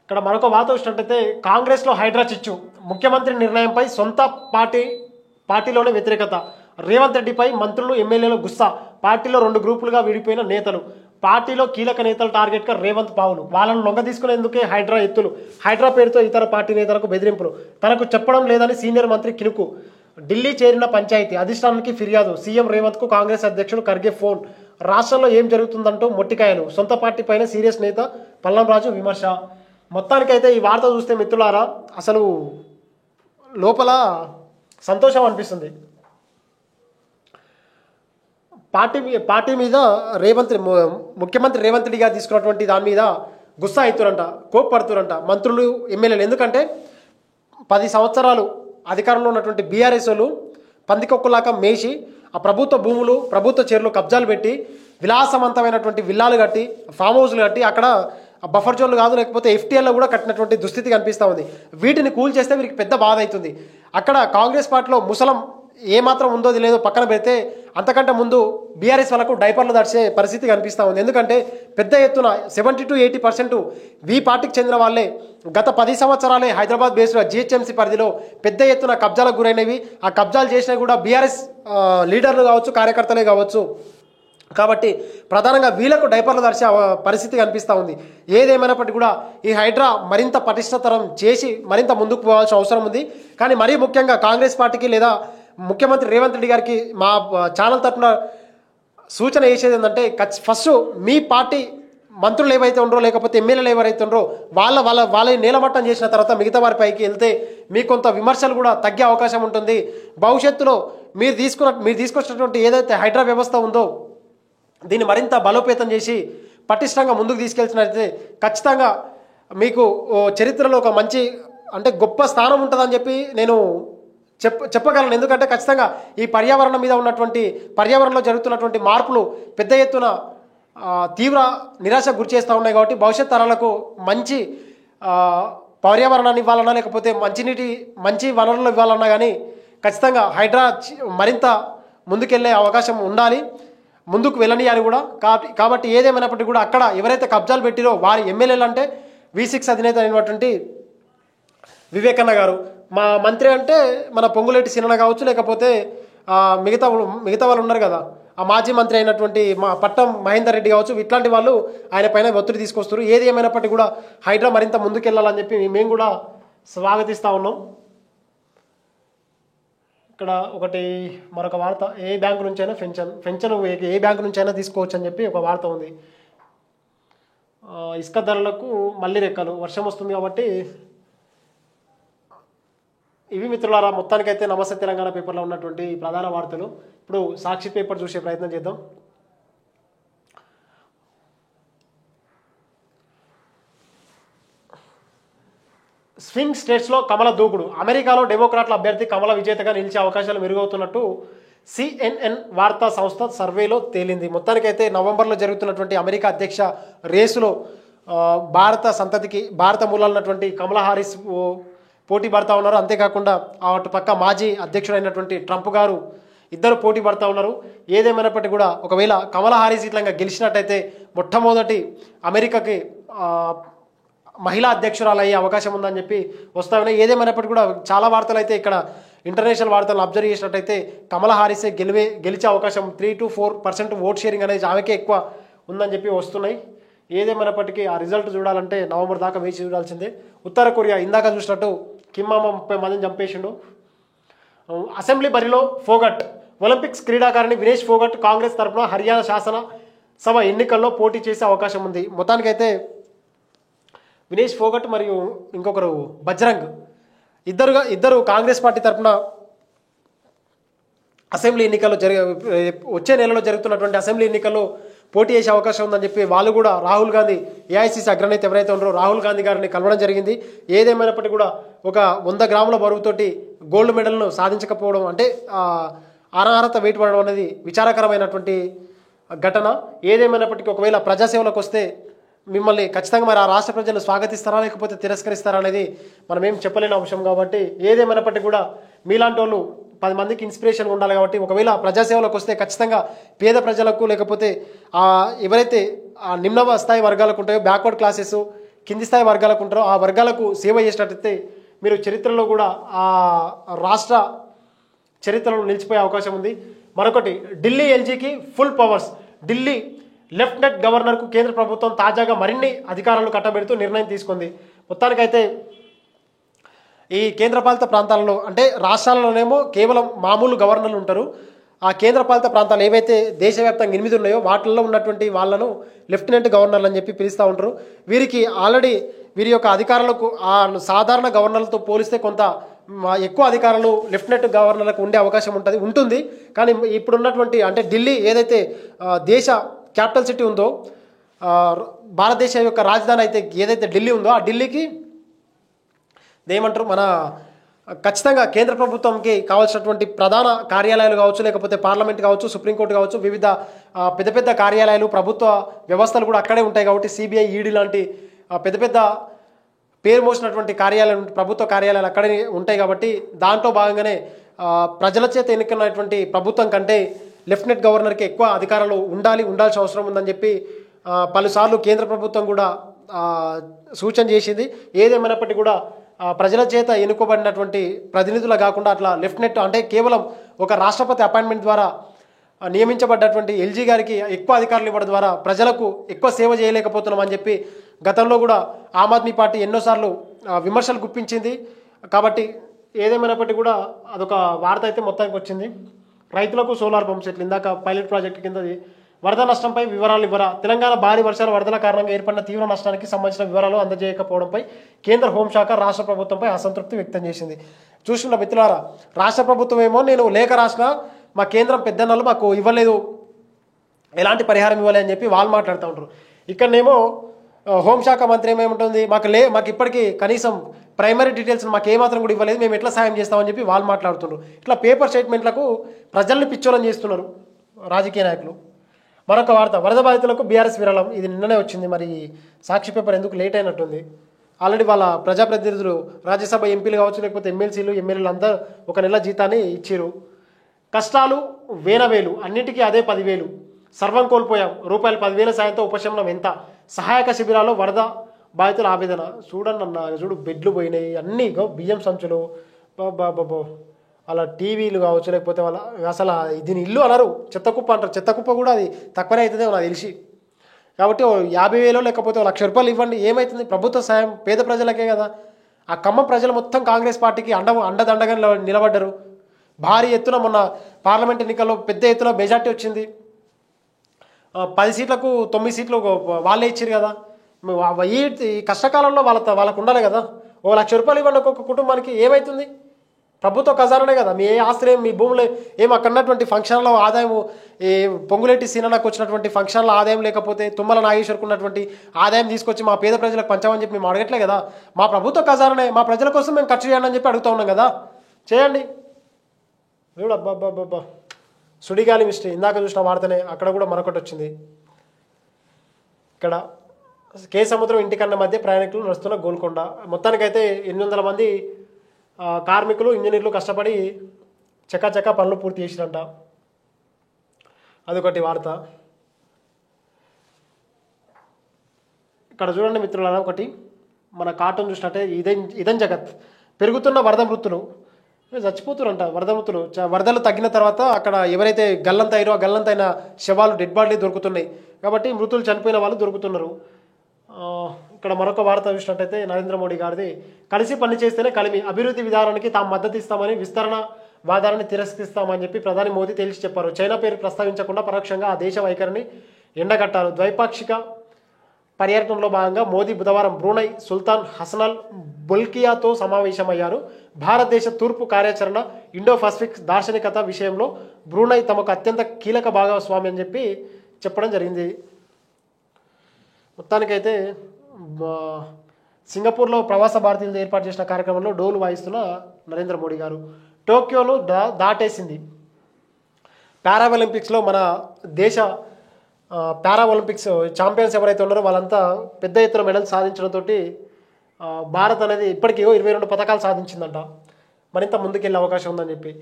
ఇక్కడ మరొక వార్త వచ్చినట్టయితే కాంగ్రెస్లో హైడ్రా చిచ్చు, ముఖ్యమంత్రి నిర్ణయంపై సొంత పార్టీలోనే వ్యతిరేకత, రేవంత్ రెడ్డిపై మంత్రులు ఎమ్మెల్యేలు గుస్సా, పార్టీలో 2 గ్రూపులుగా విడిపోయిన నేతలు, పార్టీలో కీలక నేతల టార్గెట్గా రేవంత్ పావులు, వాళ్ళను లొంగ తీసుకునేందుకే హైడ్రా ఎత్తులు, హైడ్రా పేరుతో ఇతర పార్టీ నేతలకు బెదిరింపులు, తనకు చెప్పడం లేదని సీనియర్ మంత్రి కినుకు, ఢిల్లీ చేరిన పంచాయతీ అధిష్టానానికి ఫిర్యాదు, సీఎం రేవంత్కు కాంగ్రెస్ అధ్యక్షుడు ఖర్గే ఫోన్, రాష్ట్రంలో ఏం జరుగుతుందంటూ మొట్టికాయలు, సొంత పార్టీ పైన సీరియస్ నేత పల్లం రాజు విమర్శ. మొత్తానికైతే ఈ వార్త చూస్తే మిత్రులారా అసలు లోపల సంతోషం అనిపిస్తుంది. పార్టీ మీద ముఖ్యమంత్రి రేవంత్ రెడ్డి గారు తీసుకున్నటువంటి దాని మీద గుస్సా అవుతురంట, కోప్పడుతురంట మంత్రులు, ఎమ్మెల్యేలు. ఎందుకంటే 10 సంవత్సరాలు అధికారంలో ఉన్నటువంటి బీఆర్ఎస్ వాళ్ళు పందికొక్కులాక మేసి ఆ ప్రభుత్వ భూములు, ప్రభుత్వ చెరువులు కబ్జాలు పెట్టి విలాసవంతమైనటువంటి విల్లాలు కట్టి, ఫామ్ హౌస్లు కట్టి అక్కడ బఫర్ జోన్లు కాదు లేకపోతే ఎఫ్టీఎల్లో కూడా కట్టినటువంటి దుస్థితి కనిపిస్తూ ఉంది. వీటిని కూల్ చేస్తే వీరికి పెద్ద బాధ అవుతుంది. అక్కడ కాంగ్రెస్ పార్టీలో ముసలం ఏమాత్రం ఉందో లేదో పక్కన పెడితే అంతకంటే ముందు బీఆర్ఎస్ వాళ్ళకు డైపర్లు దడిచే పరిస్థితి కనిపిస్తూ ఉంది. ఎందుకంటే పెద్ద ఎత్తున 70-80% ఈ పార్టీకి చెందిన వాళ్ళే గత 10 సంవత్సరాలే హైదరాబాద్ బేస్డ్ జిహెచ్ఎంసీ పరిధిలో పెద్ద ఎత్తున కబ్జాలకు గురైనవి. ఆ కబ్జాలు చేసినవి కూడా బీఆర్ఎస్ లీడర్లు కావచ్చు, కార్యకర్తలే కావచ్చు. కాబట్టి ప్రధానంగా వీళ్ళకు డైపర్లు దర్శే పరిస్థితి కనిపిస్తూ ఉంది. ఏదేమైనప్పటికీ కూడా ఈ హైడ్రా మరింత పటిష్టతరం చేసి మరింత ముందుకు పోవాల్సిన అవసరం ఉంది. కానీ మరీ ముఖ్యంగా కాంగ్రెస్ పార్టీకి లేదా ముఖ్యమంత్రి రేవంత్ రెడ్డి గారికి మా ఛానల్ తరఫున సూచన చేసేది ఏంటంటే, ఫస్ట్ మీ పార్టీ మంత్రులు ఏవైతే ఉండరో లేకపోతే ఎమ్మెల్యేలు ఎవరైతే ఉండరో వాళ్ళ నేలమట్టం చేసిన తర్వాత మిగతా వారి పైకి వెళ్తే మీకు కొంత విమర్శలు కూడా తగ్గే అవకాశం ఉంటుంది. భవిష్యత్తులో మీరు తీసుకొచ్చినటువంటి ఏదైతే హైడ్రా వ్యవస్థ ఉందో దీన్ని మరింత బలోపేతం చేసి పటిష్టంగా ముందుకు తీసుకెళ్తున్నట్లయితే ఖచ్చితంగా మీకు చరిత్రలో ఒక మంచి అంటే గొప్ప స్థానం ఉంటుందని చెప్పి నేను చెప్పగలను. ఎందుకంటే ఖచ్చితంగా ఈ పర్యావరణం మీద ఉన్నటువంటి పర్యావరణంలో జరుగుతున్నటువంటి మార్పులు పెద్ద ఎత్తున తీవ్ర నిరాశకు గురి చేస్తూ ఉన్నాయి. కాబట్టి భవిష్యత్ తరాలకు మంచి పర్యావరణాన్ని ఇవ్వాలన్నా లేకపోతే మంచి వనరులు ఇవ్వాలన్నా కానీ ఖచ్చితంగా హైడ్రా మరింత ముందుకెళ్లే అవకాశం ఉండాలి, ముందుకు వెళ్ళనియాలి కూడా. కాబట్టి ఏదేమైనప్పటికీ కూడా అక్కడ ఎవరైతే కబ్జాలు పెట్టిరో వారి ఎమ్మెల్యేలు అంటే V6 అధినేత అయినటువంటి వివేకన్న గారు, మా మంత్రి అంటే మన పొంగులేటి సీనన్న కావచ్చు లేకపోతే మిగతా వాళ్ళు ఉన్నారు కదా, ఆ మాజీ మంత్రి అయినటువంటి మా పట్టం మహేందర్ రెడ్డి కావచ్చు, ఇట్లాంటి వాళ్ళు ఆయన పైన ఒత్తిడి తీసుకొస్తారు. ఏది ఏమైనప్పటికీ కూడా హైడ్రా మరింత ముందుకెళ్ళాలని చెప్పి మేము కూడా స్వాగతిస్తూ ఉన్నాం. ఇక్కడ మరొక వార్త, ఏ బ్యాంకు నుంచైనా పెన్షన్ ఏ బ్యాంకు నుంచైనా తీసుకోవచ్చు అని చెప్పి ఒక వార్త ఉంది. ఇసుక ధరలకు మళ్ళీ రెక్కలు, వర్షం వస్తుంది కాబట్టి ఇవి మిత్రులారా మొత్తానికైతే నమస్తే తెలంగాణ పేపర్లో ఉన్నటువంటి ప్రధాన వార్తలు. ఇప్పుడు సాక్షి పేపర్ చూసే ప్రయత్నం చేద్దాం. స్వింగ్ స్టేట్స్లో కమల దూకుడు, అమెరికాలో డెమోక్రాట్ల అభ్యర్థి కమల విజేతగా నిలిచే అవకాశాలు మెరుగవుతున్నట్టు CNN వార్తా సంస్థ సర్వేలో తేలింది. మొత్తానికైతే నవంబర్లో జరుగుతున్నటువంటి అమెరికా అధ్యక్ష రేసులో భారత మూలాలున్నటువంటి కమలా హారిస్ పోటీ పడుతూ ఉన్నారు. అంతేకాకుండా అటు పక్క మాజీ అధ్యక్షుడైనటువంటి ట్రంప్ గారు ఇద్దరు పోటీ పడుతూ ఉన్నారు. ఏదేమైనప్పటికీ కూడా ఒకవేళ కమలా హారిస్ ఇట్లా గెలిచినట్టయితే మొట్టమొదటి అమెరికాకి మహిళా అధ్యక్షురాలు అయ్యే అవకాశం ఉందని చెప్పి వస్తా ఉన్నాయి. ఏదేమైనప్పటికీ కూడా చాలా వార్తలు అయితే ఇక్కడ ఇంటర్నేషనల్ వార్తలను అబ్జర్వ్ చేసినట్టయితే కమలా హారిసే గెలిచే అవకాశం 3-4% ఓట్ షేరింగ్ అనేది ఆమెకే ఎక్కువ ఉందని చెప్పి వస్తున్నాయి. ఏదేమైనప్పటికీ ఆ రిజల్ట్ చూడాలంటే నవంబర్ దాకా వేచి చూడాల్సిందే. ఉత్తర కొరియా ఇందాక చూసినట్టు కిమ్మామ 30 మందిని చంపేసిండు. అసెంబ్లీ బరిలో ఫోగట్, ఒలింపిక్స్ క్రీడాకారిణి వినేష్ ఫోగట్ కాంగ్రెస్ తరఫున హర్యానా శాసన సభ ఎన్నికల్లో పోటీ చేసే అవకాశం ఉంది. మొత్తానికైతే వినేష్ ఫోగట్ మరియు ఇంకొకరు బజరంగ్ ఇద్దరు కాంగ్రెస్ పార్టీ తరఫున అసెంబ్లీ ఎన్నికల్లో వచ్చే నెలలో జరుగుతున్నటువంటి అసెంబ్లీ ఎన్నికల్లో పోటీ చేసే అవకాశం ఉందని చెప్పి వాళ్ళు కూడా రాహుల్ గాంధీ ఏఐసిసి అగ్రనేత ఎవరైతే ఉన్నారో రాహుల్ గాంధీ గారిని కలవడం జరిగింది. ఏదేమైనప్పటికీ కూడా ఒక 100 గ్రాముల బరువుతోటి గోల్డ్ మెడల్ను సాధించకపోవడం అంటే అనర్హత వెయిట్ పడడం అనేది విచారకరమైనటువంటి ఘటన. ఏదేమైనప్పటికీ ఒకవేళ ప్రజాసేవలకు వస్తే మిమ్మల్ని ఖచ్చితంగా మరి ఆ రాష్ట్ర ప్రజలు స్వాగతిస్తారా లేకపోతే తిరస్కరిస్తారా అనేది మనం ఏం చెప్పలేని అంశం. కాబట్టి ఏదేమైనప్పటికీ కూడా మీలాంటి వాళ్ళు 10 మందికి ఇన్స్పిరేషన్ ఉండాలి. కాబట్టి ఒకవేళ ప్రజాసేవలకు వస్తే ఖచ్చితంగా పేద ప్రజలకు లేకపోతే ఎవరైతే నిమ్న స్థాయి వర్గాలకు ఉంటాయో బ్యాక్వర్డ్ క్లాసెస్ కింది స్థాయి వర్గాలకు ఉంటారో ఆ వర్గాలకు సేవ చేసినట్టయితే మీరు చరిత్రలో కూడా ఆ రాష్ట్ర చరిత్రలో నిలిచిపోయే అవకాశం ఉంది. మరొకటి, ఢిల్లీ ఎల్జీకి ఫుల్ పవర్స్, ఢిల్లీ లెఫ్టినెంట్ గవర్నర్కు కేంద్ర ప్రభుత్వం తాజాగా మరిన్ని అధికారాలు కట్టబెడుతూ నిర్ణయం తీసుకుంది. మొత్తానికైతే ఈ కేంద్రపాలిత ప్రాంతాలలో అంటే రాష్ట్రాలలోనేమో కేవలం మామూలు గవర్నర్లు ఉంటారు. ఆ కేంద్రపాలిత ప్రాంతాలు ఏవైతే దేశవ్యాప్తంగా 8 ఉన్నాయో వాటిల్లో ఉన్నటువంటి వాళ్ళను లెఫ్టినెంట్ గవర్నర్లు అని చెప్పి పిలుస్తూ ఉంటారు. వీరికి ఆల్రెడీ వీరి యొక్క అధికారులకు ఆ సాధారణ గవర్నర్లతో పోలిస్తే కొంత ఎక్కువ అధికారాలు లెఫ్టినెంట్ గవర్నర్లకు ఉండే అవకాశం ఉంటుంది. కానీ ఇప్పుడున్నటువంటి అంటే ఢిల్లీ ఏదైతే దేశ క్యాపిటల్ సిటీ ఉందో, భారతదేశం యొక్క రాజధాని అయితే ఏదైతే ఢిల్లీ ఉందో, ఆ ఢిల్లీకి ఏమంటారు మన ఖచ్చితంగా కేంద్ర ప్రభుత్వంకి కావాల్సినటువంటి ప్రధాన కార్యాలయాలు కావచ్చు, లేకపోతే పార్లమెంట్ కావచ్చు, సుప్రీంకోర్టు కావచ్చు, వివిధ పెద్ద పెద్ద కార్యాలయాలు, ప్రభుత్వ వ్యవస్థలు కూడా అక్కడే ఉంటాయి. కాబట్టి సిబిఐ, ఈడీ లాంటి పెద్ద పెద్ద పేరు మోసినటువంటి కార్యాలయాలు, ప్రభుత్వ కార్యాలయాలు అక్కడే ఉంటాయి. కాబట్టి దాంట్లో భాగంగానే ప్రజల చేత ఎన్నికైనటువంటి ప్రభుత్వం కంటే లెఫ్టినెంట్ గవర్నర్కి ఎక్కువ అధికారాలు ఉండాల్సిన అవసరం ఉందని చెప్పి పలుసార్లు కేంద్ర ప్రభుత్వం కూడా సూచన చేసింది. ఏదేమైనప్పటికీ కూడా ప్రజల చేత ఎన్నుకోబడినటువంటి ప్రతినిధులు కాకుండా అట్లా లెఫ్టినెంట్ అంటే కేవలం ఒక రాష్ట్రపతి అపాయింట్మెంట్ ద్వారా నియమించబడ్డటువంటి ఎల్జీ గారికి ఎక్కువ అధికారులు ఇవ్వడం ద్వారా ప్రజలకు ఎక్కువ సేవ చేయలేకపోతున్నామని చెప్పి గతంలో కూడా ఆమ్ ఆద్మీ పార్టీ ఎన్నోసార్లు విమర్శలు గుప్పించింది. కాబట్టి ఏదేమైనప్పటికీ కూడా అదొక వార్త అయితే మొత్తానికి వచ్చింది. రైతులకు సోలార్ పంప్ సెట్లు ఇందాక పైలట్ ప్రాజెక్టు కిందది వరద నష్టంపై వివరాలు ఇవ్వరా, తెలంగాణ భారీ వర్షాల వరదల కారణంగా ఏర్పడిన తీవ్ర నష్టానికి సంబంధించిన వివరాలు అందజేయకపోవడంపై కేంద్ర హోంశాఖ రాష్ట్ర ప్రభుత్వంపై అసంతృప్తి వ్యక్తం చేసింది. చూస్తున్న మిత్రులారా, రాష్ట్ర ప్రభుత్వం ఏమో నేను లేఖ రాసిన మా కేంద్రం పెద్దన్నలు మాకు ఇవ్వలేదు, ఎలాంటి పరిహారం ఇవ్వాలి అని చెప్పి వాళ్ళు మాట్లాడుతూ ఉంటారు. ఇక్కడనేమో హోంశాఖ మంత్రి ఏమేముంటుంది, మాకు ఇప్పటికీ కనీసం ప్రైమరీ డీటెయిల్స్ మాకు ఏమాత్రం కూడా ఇవ్వలేదు, మేము ఎట్లా సాయం చేస్తామని చెప్పి వాళ్ళు మాట్లాడుతున్నారు. ఇట్లా పేపర్ స్టేట్మెంట్లకు ప్రజల్ని పిచ్చోలని చేస్తున్నారు రాజకీయ నాయకులు. మరొక వార్త, వరద బాధితులకు బీఆర్ఎస్ విరాళం. ఇది నిన్ననే వచ్చింది. మరి సాక్షి పేపర్ ఎందుకు లేట్ అయినట్టుంది. ఆల్రెడీ వాళ్ళ ప్రజాప్రతినిధులు, రాజ్యసభ ఎంపీలు కావచ్చు, లేకపోతే ఎమ్మెల్యేలు అందరూ ఒక నెల జీతాన్ని ఇచ్చారు. కష్టాలు వేలు, అన్నిటికీ అదే 10,000. సర్వం కోల్పోయాం, రూపాయలు 10,000 సాయంతో ఉపశమనం ఎంత? సహాయక శిబిరాల్లో వరద బాధితుల ఆవేదన. చూడండి అన్న, చూడు బెడ్లు పోయినాయి, అన్నీ బియ్యం సంచులు, బాబా అలా టీవీలు కావచ్చు, లేకపోతే వాళ్ళ అసలు దీని ఇల్లు అనరు, చెత్త కుప్ప అంటారు. చెత్త కుప్ప కూడా అది తక్కువనే అవుతుంది నాకు తెలిసి. కాబట్టి 50,000 లేకపోతే ₹1,00,000 ఇవ్వండి, ఏమవుతుంది? ప్రభుత్వ సాయం పేద ప్రజలకే కదా. ఆ ఖమ్మం ప్రజలు మొత్తం కాంగ్రెస్ పార్టీకి అండదండగా నిలబడ్డారు. భారీ ఎత్తున మొన్న పార్లమెంట్ ఎన్నికల్లో పెద్ద ఎత్తున మెజార్టీ వచ్చింది. 10 సీట్లకు 9 సీట్లు వాళ్ళే ఇచ్చారు కదా. ఈ కష్టకాలంలో వాళ్ళకు ఉండాలి కదా. ₹1,00,000 ఇవ్వండి ఒక్కొక్క కుటుంబానికి, ఏమవుతుంది? ప్రభుత్వ ఖజానానే కదా. మీ ఆస్తులు మీ భూములు అక్కడ ఉన్నటువంటి ఫంక్షన్లో ఆదాయం, ఈ పొంగులేటి సీనకు వచ్చినటువంటి ఫంక్షన్ల ఆదాయం, లేకపోతే తుమ్మల నాగేశ్వరకు ఉన్నటువంటి ఆదాయం తీసుకొచ్చి మా పేద ప్రజలకు పంచామని చెప్పి మేము అడగట్లే కదా. మా ప్రభుత్వ ఖజానానే, మా ప్రజల కోసం మేము ఖర్చు చేయండి అని చెప్పి అడుగుతా ఉన్నాం కదా. చేయండి. చూడు అబ్బా సుడిగాలి మిస్టరీ. ఇందాక చూసిన వార్తనే అక్కడ కూడా మరొకటి వచ్చింది. ఇక్కడ సముద్రం ఇంటికన్నా మధ్య ప్రయాణికులు నడుస్తున్న గోల్కొండ. మొత్తానికైతే 800 మంది కార్మికులు, ఇంజనీర్లు కష్టపడి చకాచకా పనులు పూర్తి చేసిరంట. అదొకటి వార్త. ఇక్కడ చూడండి మిత్రులారా, ఒకటి మన కార్టూన్ చూసినట్టే ఇదం జగత్. పెరుగుతున్న వరద మృతులు, చచ్చిపోతురంట వరద మృతులు. వరదలు తగ్గిన తర్వాత అక్కడ ఎవరైతే గల్లంతైరో ఆ గల్లంతైన శవాలు, డెడ్ బాడీ దొరుకుతున్నాయి. కాబట్టి మృతులు చనిపోయిన వాళ్ళు దొరుకుతున్నారు. ఇక్కడ మరొక వార్త చూసినట్టయితే నరేంద్ర మోడీ గారిది, కలిసి పని చేస్తేనే కలిమి, అభివృద్ధి విధానానికి తాము మద్దతు ఇస్తామని, విస్తరణ వాదాన్ని తిరస్కరిస్తామని చెప్పి ప్రధాని మోదీ తేల్చి చెప్పారు. చైనా పేరు ప్రస్తావించకుండా పరోక్షంగా ఆ దేశ వైఖరిని ఎండగట్టారు. ద్వైపాక్షిక పర్యటనలో భాగంగా మోదీ బుధవారం బ్రూనై సుల్తాన్ హసనల్ బొల్కియాతో సమావేశమయ్యారు. భారతదేశ తూర్పు కార్యాచరణ, ఇండో పసిఫిక్ దార్శనికత విషయంలో బ్రూనై తమకు అత్యంత కీలక భాగస్వామి అని చెప్పి చెప్పడం జరిగింది. మొత్తానికైతే సింగపూర్లో ప్రవాస భారతీయులతో ఏర్పాటు చేసిన కార్యక్రమంలో డోలు వాయిస్తున్న నరేంద్ర మోడీ గారు. టోక్యోను దాటేసింది. పారా ఒలింపిక్స్లో మన దేశ పారా ఒలింపిక్స్ ఛాంపియన్స్ ఎవరైతే ఉన్నారో వాళ్ళంతా పెద్ద ఎత్తున మెడల్ సాధించడంతో భారత్ అనేది ఇప్పటికీ 22 పథకాలు సాధించిందంట. మరింత ముందుకెళ్ళే అవకాశం ఉందని చెప్పి.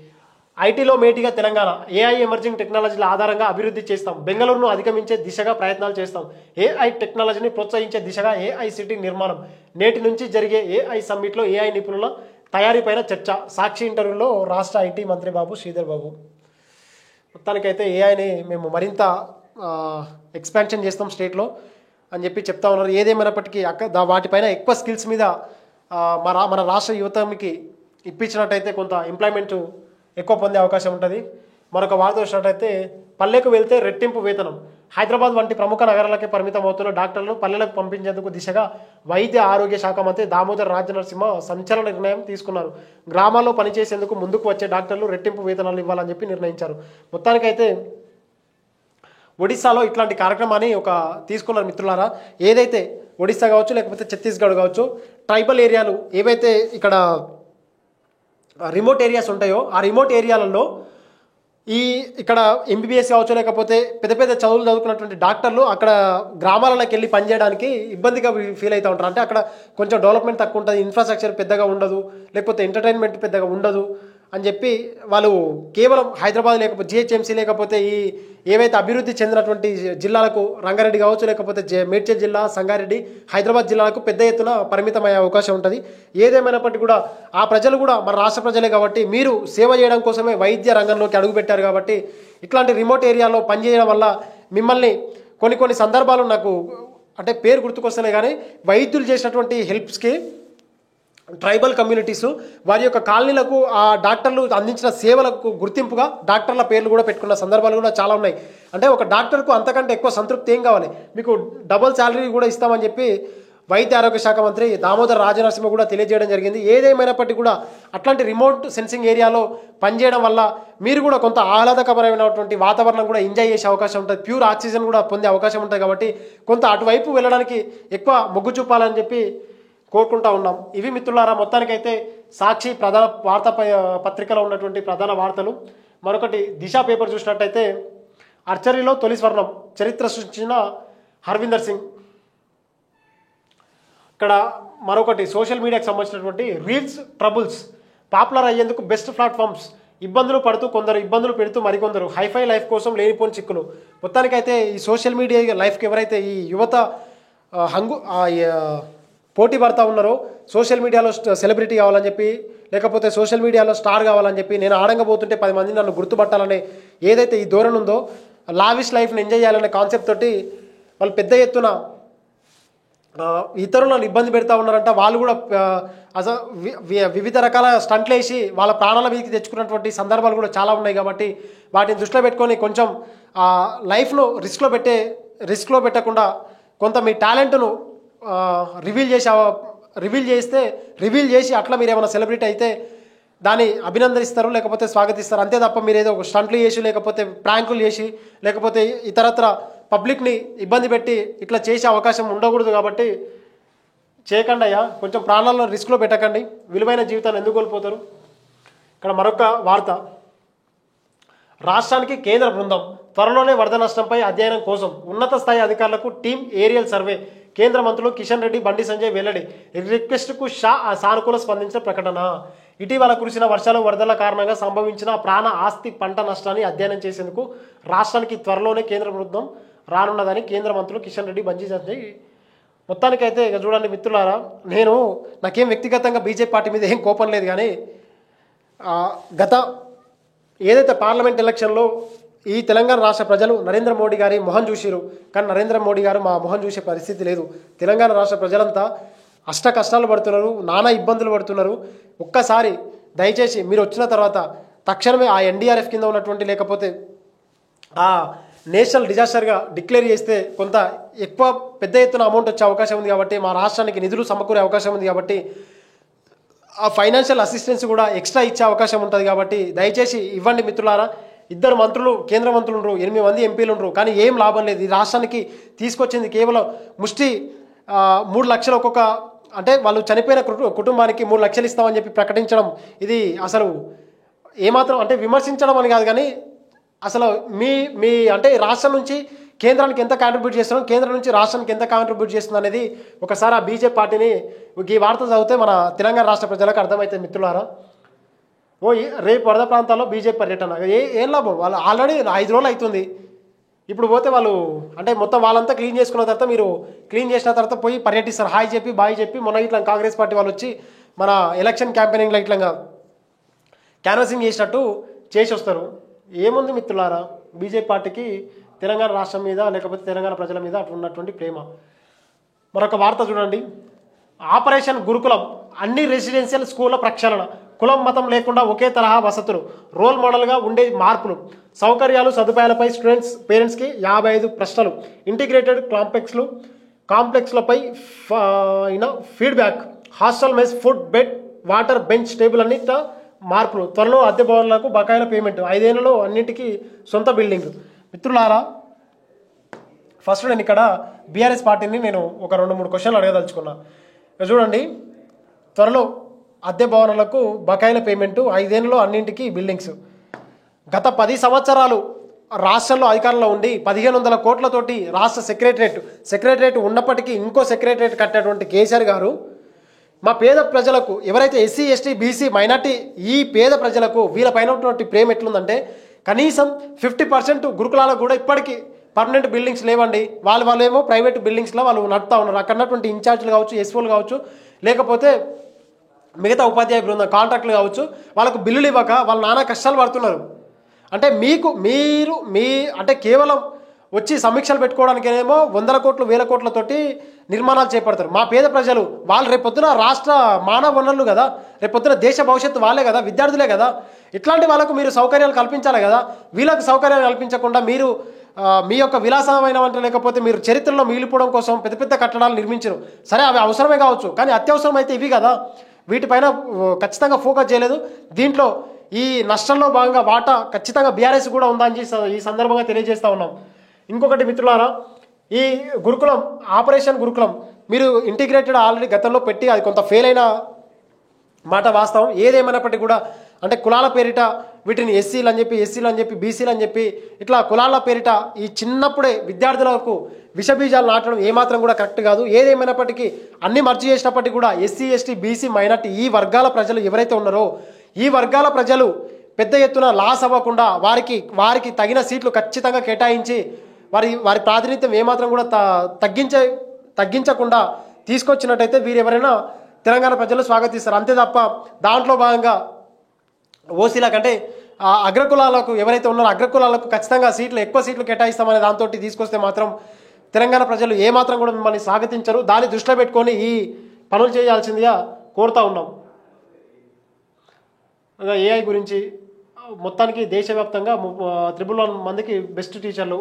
ఐటీలో మేటిగా తెలంగాణ, ఏఐ ఎమర్జింగ్ టెక్నాలజీల ఆధారంగా అభివృద్ధి చేస్తాం, బెంగళూరును అధిగమించే దిశగా ప్రయత్నాలు చేస్తాం, ఏఐ టెక్నాలజీని ప్రోత్సహించే దిశగా ఏఐసిటీ నిర్మాణం, నేటి నుంచి జరిగే ఏఐ సమ్మిట్లో ఏఐ నిపుణుల తయారీపైన చర్చ. సాక్షి ఇంటర్వ్యూలో రాష్ట్ర ఐటీ మంత్రి బాబు శ్రీధర్ బాబు. మొత్తానికైతే ఏఐని మేము మరింత ఎక్స్పాన్షన్ చేస్తాం స్టేట్లో అని చెప్పి చెప్తా ఉన్నారు. ఏదేమైనప్పటికీ వాటిపైన ఎక్కువ స్కిల్స్ మీద మన రాష్ట్ర యువతకి ఇప్పించినట్టయితే కొంత ఎంప్లాయ్మెంట్ ఎక్కువ పొందే అవకాశం ఉంటుంది. మరొక వార్త వచ్చినట్టయితే పల్లెకు వెళ్తే రెట్టింపు వేతనం. హైదరాబాద్ వంటి ప్రముఖ నగరాలకే పరిమితం అవుతున్న డాక్టర్లు పల్లెలకు పంపించేందుకు దిశగా వైద్య ఆరోగ్య శాఖ మంత్రి దామోదర్ రాజనరసింహ సంచలన నిర్ణయం తీసుకున్నారు. గ్రామాల్లో పనిచేసేందుకు ముందుకు వచ్చే డాక్టర్లు రెట్టింపు వేతనాలు ఇవ్వాలని చెప్పి నిర్ణయించారు. మొత్తానికైతే ఒడిశాలో ఇట్లాంటి కార్యక్రమాన్ని తీసుకున్నారు మిత్రులారా. ఏదైతే ఒడిశా కావచ్చు లేకపోతే ఛత్తీస్గఢ్ కావచ్చు, ట్రైబల్ ఏరియాలు ఏవైతే ఇక్కడ రిమోట్ ఏరియాస్ ఉంటాయో ఆ రిమోట్ ఏరియాలలో ఇక్కడ ఎంబీబీఎస్ కావచ్చు లేకపోతే పెద్ద పెద్ద చదువులు చదువుకున్నటువంటి డాక్టర్లు అక్కడ గ్రామాలలోకి వెళ్ళి పనిచేయడానికి ఇబ్బందిగా ఫీల్ అవుతూ ఉంటారు. అంటే అక్కడ కొంచెం డెవలప్మెంట్ తక్కువ ఉంటుంది, ఇన్ఫ్రాస్ట్రక్చర్ పెద్దగా ఉండదు, లేకపోతే ఎంటర్టైన్మెంట్ పెద్దగా ఉండదు అని చెప్పి వాళ్ళు కేవలం హైదరాబాద్ లేకపోతే జిహెచ్ఎంసీ లేకపోతే ఏవైతే అభివృద్ధి చెందినటువంటి జిల్లాలకు రంగారెడ్డి కావచ్చు లేకపోతే మేడ్చల్ జిల్లా, సంగారెడ్డి, హైదరాబాద్ జిల్లాలకు పెద్ద ఎత్తున పరిమితమయ్యే అవకాశం ఉంటుంది. ఏదేమైనప్పటికీ కూడా ఆ ప్రజలు కూడా మన రాష్ట్ర ప్రజలే కాబట్టి మీరు సేవ చేయడం కోసమే వైద్య రంగంలోకి అడుగుపెట్టారు కాబట్టి ఇట్లాంటి రిమోట్ ఏరియాలో పనిచేయడం వల్ల మిమ్మల్ని కొన్ని సందర్భాలు నాకు అంటే పేరు గుర్తుకొస్తలే కానీ వైద్యులు చేసినటువంటి హెల్ప్స్కి ట్రైబల్ కమ్యూనిటీసు వారి యొక్క కాలనీలకు ఆ డాక్టర్లు అందించిన సేవలకు గుర్తింపుగా డాక్టర్ల పేర్లు కూడా పెట్టుకున్న సందర్భాలు కూడా చాలా ఉన్నాయి. అంటే ఒక డాక్టర్కు అంతకంటే ఎక్కువ సంతృప్తి ఏం కావాలి, మీకు డబుల్ శాలరీ కూడా ఇస్తామని చెప్పి వైద్య ఆరోగ్య శాఖ మంత్రి దామోదర్ రాజనరసింహ కూడా తెలియజేయడం జరిగింది. ఏదేమైనప్పటికీ కూడా అట్లాంటి రిమోట్ సెన్సింగ్ ఏరియాలో పనిచేయడం వల్ల మీరు కూడా కొంత ఆహ్లాదకరమైనటువంటి వాతావరణం కూడా ఎంజాయ్ చేసే అవకాశం ఉంటుంది, ప్యూర్ ఆక్సిజన్ కూడా పొందే అవకాశం ఉంటుంది. కాబట్టి కొంత అటువైపు వెళ్ళడానికి ఎక్కువ మొగ్గు చూపాలని చెప్పి కోరుకుంటా ఉన్నాం. ఇవి మిత్రులారా మొత్తానికైతే సాక్షి ప్రధాన వార్తా పత్రికలో ఉన్నటువంటి ప్రధాన వార్తలు. మరొకటి దిశ పేపర్ చూసినట్టయితే ఆర్చరీలో తొలి స్వర్ణం, చరిత్ర సృష్టించిన హర్విందర్ సింగ్. ఇక్కడ మరొకటి సోషల్ మీడియాకి సంబంధించినటువంటి రీల్స్ ట్రబుల్స్ పాపులర్ అయ్యేందుకు బెస్ట్ ప్లాట్ఫామ్స్, ఇబ్బందులు పడుతూ కొందరు, ఇబ్బందులు పెడుతూ మరికొందరు, హైఫై లైఫ్ కోసం లేనిపోని చిక్కులు. మొత్తానికైతే ఈ సోషల్ మీడియా లైఫ్కి ఎవరైతే ఈ యువత పోటీ పడతా ఉన్నారో సోషల్ మీడియాలో సెలబ్రిటీ కావాలని చెప్పి లేకపోతే సోషల్ మీడియాలో స్టార్ కావాలని చెప్పి నేను ఆడంగా పోతుంటే 10 మంది నన్ను గుర్తుపట్టాలనే ఏదైతే ఈ ధోరణి ఉందో లావిష్ లైఫ్ని ఎంజాయ్ చేయాలనే కాన్సెప్ట్ తోటి వాళ్ళు పెద్ద ఎత్తున ఇతరులను ఇబ్బంది పెడతా ఉన్నారంట. వాళ్ళు కూడా వివిధ రకాల స్టంట్లు వేసి వాళ్ళ ప్రాణాల మీదకి తెచ్చుకున్నటువంటి సందర్భాలు కూడా చాలా ఉన్నాయి. కాబట్టి వాటిని దృష్టిలో పెట్టుకొని కొంచెం రిస్క్లో పెట్టకుండా కొంత మీ టాలెంట్ను రివీల్ చేసి అట్లా మీరు ఏమైనా సెలబ్రిటీ అయితే దాన్ని అభినందిస్తారు లేకపోతే స్వాగతిస్తారు. అంతే తప్ప మీరు ఏదో ఒక స్టంట్లు చేసి లేకపోతే ప్రాంకులు చేసి లేకపోతే ఇతరత్ర పబ్లిక్ని ఇబ్బంది పెట్టి ఇట్లా చేసే అవకాశం ఉండకూడదు. కాబట్టి చేయకండి అయ్యా, కొంచెం ప్రాణాలను రిస్క్లో పెట్టకండి, విలువైన జీవితాన్ని ఎందుకు కోల్పోతారు. ఇక్కడ మరొక వార్త, రాష్ట్రానికి కేంద్ర బృందం త్వరలోనే వరద నష్టంపై అధ్యయనం కోసం ఉన్నత స్థాయి అధికారులకు టీమ్ ఏరియల్ సర్వే. కేంద్ర మంత్రులు కిషన్ రెడ్డి, బండి సంజయ్ వెల్లడి. రిక్వెస్ట్కు షా సానుకూల స్పందించిన ప్రకటన. ఇటీవల కురిసిన వర్షాలు, వరదల కారణంగా సంభవించిన ప్రాణ, ఆస్తి, పంట నష్టాన్ని అధ్యయనం చేసేందుకు రాష్ట్రానికి త్వరలోనే కేంద్ర బృందం రానున్నదని కేంద్ర మంత్రులు కిషన్ రెడ్డి, బండి సంజయ్. మొత్తానికైతే ఇక చూడండి మిత్రులారా, నాకేం వ్యక్తిగతంగా బీజేపీ పార్టీ మీద ఏం కోపం లేదు, కానీ గత ఏదైతే పార్లమెంట్ ఎలక్షన్లో ఈ తెలంగాణ రాష్ట్ర ప్రజలు నరేంద్ర మోడీ గారి మొహం చూసిరు, కానీ నరేంద్ర మోడీ గారు మా మొహం చూసే పరిస్థితి లేదు. తెలంగాణ రాష్ట్ర ప్రజలంతా అష్ట కష్టాలు పడుతున్నారు, నానా ఇబ్బందులు పడుతున్నారు. ఒక్కసారి దయచేసి మీరు వచ్చిన తర్వాత తక్షణమే ఆ ఎన్డీఆర్ఎఫ్ కింద ఉన్నటువంటి లేకపోతే ఆ నేషనల్ డిజాస్టర్గా డిక్లేర్ చేస్తే కొంత ఎక్కువ పెద్ద ఎత్తున అమౌంట్ వచ్చే అవకాశం ఉంది. కాబట్టి మా రాష్ట్రానికి నిధులు సమకూరే అవకాశం ఉంది. కాబట్టి ఆ ఫైనాన్షియల్ అసిస్టెన్స్ కూడా ఎక్స్ట్రా ఇచ్చే అవకాశం ఉంటుంది. కాబట్టి దయచేసి ఇవ్వండి మిత్రులారా. 2 మంత్రులు, కేంద్ర మంత్రులు ఉండరు, 8 మంది ఎంపీలు ఉండరు, కానీ ఏం లాభం లేదు. ఈ రాష్ట్రానికి తీసుకొచ్చింది కేవలం 3 లక్షలు ఒక్కొక్క, అంటే వాళ్ళు చనిపోయిన కుటుంబానికి 3 లక్షలు ఇస్తామని చెప్పి ప్రకటించడం ఇది అసలు ఏమాత్రం అంటే విమర్శించడం అని కాదు, కానీ అసలు మీ అంటే రాష్ట్రం నుంచి కేంద్రానికి ఎంత కాంట్రిబ్యూట్ చేస్తున్నాం, కేంద్రం నుంచి రాష్ట్రానికి ఎంత కాంట్రిబ్యూట్ చేస్తుంది అనేది ఒకసారి ఆ బీజేపీ పార్టీని ఈ వార్త చదివితే మన తెలంగాణ రాష్ట్ర ప్రజలకు అర్థమవుతుంది మిత్రులారా. రేపు వరద ప్రాంతాల్లో బీజేపీ పర్యటన ఏం లాభం, వాళ్ళు ఆల్రెడీ 5 రోజులు అవుతుంది. ఇప్పుడు పోతే వాళ్ళు అంటే మొత్తం వాళ్ళంతా క్లీన్ చేసుకున్న తర్వాత మీరు క్లీన్ చేసిన తర్వాత పోయి పర్యటిస్తారు, హాయ్ చెప్పి బాయ్ చెప్పి. మొన్న ఇట్లా కాంగ్రెస్ పార్టీ వాళ్ళు వచ్చి మన ఎలక్షన్ క్యాంపెయినింగ్లో ఇట్లా క్యాన్వసింగ్ చేసినట్టు చేసి వస్తారు. ఏముంది మిత్రులారా, బీజేపీ పార్టీకి తెలంగాణ రాష్ట్రం మీద లేకపోతే తెలంగాణ ప్రజల మీద అటు ఉన్నటువంటి ప్రేమ. మరొక వార్త చూడండి, ఆపరేషన్ గురుకులం అన్ని రెసిడెన్షియల్ స్కూళ్ళ ప్రక్షాళన, కులం మతం లేకుండా ఒకే తరహా వసతులు, రోల్ మోడల్గా ఉండే మార్పులు, సౌకర్యాలు సదుపాయాలపై స్టూడెంట్స్ పేరెంట్స్కి 55 ప్రశ్నలు, ఇంటిగ్రేటెడ్ కాంప్లెక్స్లపై feedback, hostel mess food bed water bench table అన్నిట మార్పులు, త్వరలో అద్దె భవనాలకు బకాయిల పేమెంట్, 5 ఏళ్లలో అన్నింటికీ సొంత బిల్డింగ్. మిత్రులారా, ఫస్ట్ నేను ఇక్కడ బీఆర్ఎస్ పార్టీని నేను ఒక 2-3 క్వశ్చన్లు అడగదలుచుకున్నా. చూడండి, త్వరలో అద్దె భవనాలకు బకాయిల పేమెంటు, 5 ఏళ్లలో అన్నింటికీ బిల్డింగ్స్. గత 10 సంవత్సరాలు రాష్ట్రంలో అధికారంలో ఉండి 1500 కోట్లతోటి రాష్ట్ర సెక్రటరేట్ ఉన్నప్పటికీ ఇంకో సెక్రటరేట్ కట్టినటువంటి కేసీఆర్ గారు మా పేద ప్రజలకు, ఎవరైతే ఎస్సీ ఎస్టీ బీసీ మైనార్టీ, ఈ పేద ప్రజలకు వీళ్ళపైన ఉన్నటువంటి ప్రేమ ఎట్లుందంటే కనీసం 50% గురుకులాలకు కూడా ఇప్పటికీ పర్మనెంట్ బిల్డింగ్స్ లేవండి. వాళ్ళేమో ప్రైవేట్ బిల్డింగ్స్లో వాళ్ళు నడుపుతా ఉన్నారు. అక్కడ ఉన్నటువంటి ఇన్ఛార్జ్లు కావచ్చు, ఎస్ఓలు కావచ్చు, లేకపోతే మిగతా ఉపాధ్యాయ బృందం కాంట్రాక్టులు కావచ్చు, వాళ్ళకు బిల్లులు ఇవ్వక వాళ్ళు నానా కష్టాలు పడుతున్నారు. అంటే అంటే కేవలం వచ్చి సమీక్షలు పెట్టుకోవడానికేమో 100 కోట్లు 1000 కోట్లతోటి నిర్మాణాలు చేపడతారు. మా పేద ప్రజలు వాళ్ళు రేపొద్దున రాష్ట్ర మానవ వనరులు కదా, రేపొద్దున దేశ భవిష్యత్తు వాళ్ళే కదా, విద్యార్థులే కదా. ఇట్లాంటి వాళ్ళకు మీరు సౌకర్యాలు కల్పించాలి కదా. వీళ్ళకు సౌకర్యాలు కల్పించకుండా మీరు మీ యొక్క విలాసమైన వంట, లేకపోతే మీరు చరిత్రలో మిగిలిపోవడం కోసం పెద్ద పెద్ద కట్టడాలు నిర్మించరు. సరే, అవి అవసరమే కావచ్చు, కానీ అత్యవసరం అయితే ఇవి కదా. వీటిపైన ఖచ్చితంగా ఫోకస్ చేయలేదు. దీంట్లో ఈ నష్టంలో భాగంగా వాటా ఖచ్చితంగా బీఆర్ఎస్ కూడా ఉందని ఈ సందర్భంగా తెలియజేస్తా ఉన్నాం. ఇంకొకటి మిత్రులారా, ఈ గురుకులం, ఆపరేషన్ గురుకులం మీరు ఇంటిగ్రేటెడ్ ఆల్రెడీ గతంలో పెట్టి అది కొంత ఫెయిల్ అయిన మాట వాస్తవం. ఏదేమైనప్పటికీ కూడా అంటే కులాల పేరిట వీటిని ఎస్సీలు అని చెప్పి బీసీలు అని చెప్పి ఇట్లా కులాల పేరిట ఈ చిన్నప్పుడే విద్యార్థులకు విషబీజాలు నాటడం ఏమాత్రం కూడా కరెక్ట్ కాదు. ఏదేమైనప్పటికీ అన్ని మర్చి చేసినప్పటికీ కూడా ఎస్సీ ఎస్టీ బీసీ మైనార్టీ ఈ వర్గాల ప్రజలు ఎవరైతే ఉన్నారో ఈ వర్గాల ప్రజలు పెద్ద ఎత్తున లాస్ అవ్వకుండా వారికి తగిన సీట్లు ఖచ్చితంగా కేటాయించి వారి ప్రాతినిధ్యం ఏమాత్రం కూడా తగ్గించకుండా తీసుకొచ్చినట్టయితే వీరెవరైనా తెలంగాణ ప్రజలు స్వాగతిస్తారు. అంతే తప్ప దాంట్లో భాగంగా ఓసీలకు అంటే అగ్రకులాలకు ఎవరైతే ఉన్నారో అగ్రకులాలకు ఖచ్చితంగా ఎక్కువ సీట్లు కేటాయిస్తామనే దాంతో తీసుకొస్తే మాత్రం తెలంగాణ ప్రజలు ఏమాత్రం కూడా మిమ్మల్ని స్వాగతించరు. దాన్ని దృష్టిలో పెట్టుకొని ఈ పనులు చేయాల్సిందిగా కోరుతా ఉన్నాం. ఏఐ గురించి మొత్తానికి దేశవ్యాప్తంగా 111 మందికి బెస్ట్ టీచర్లు,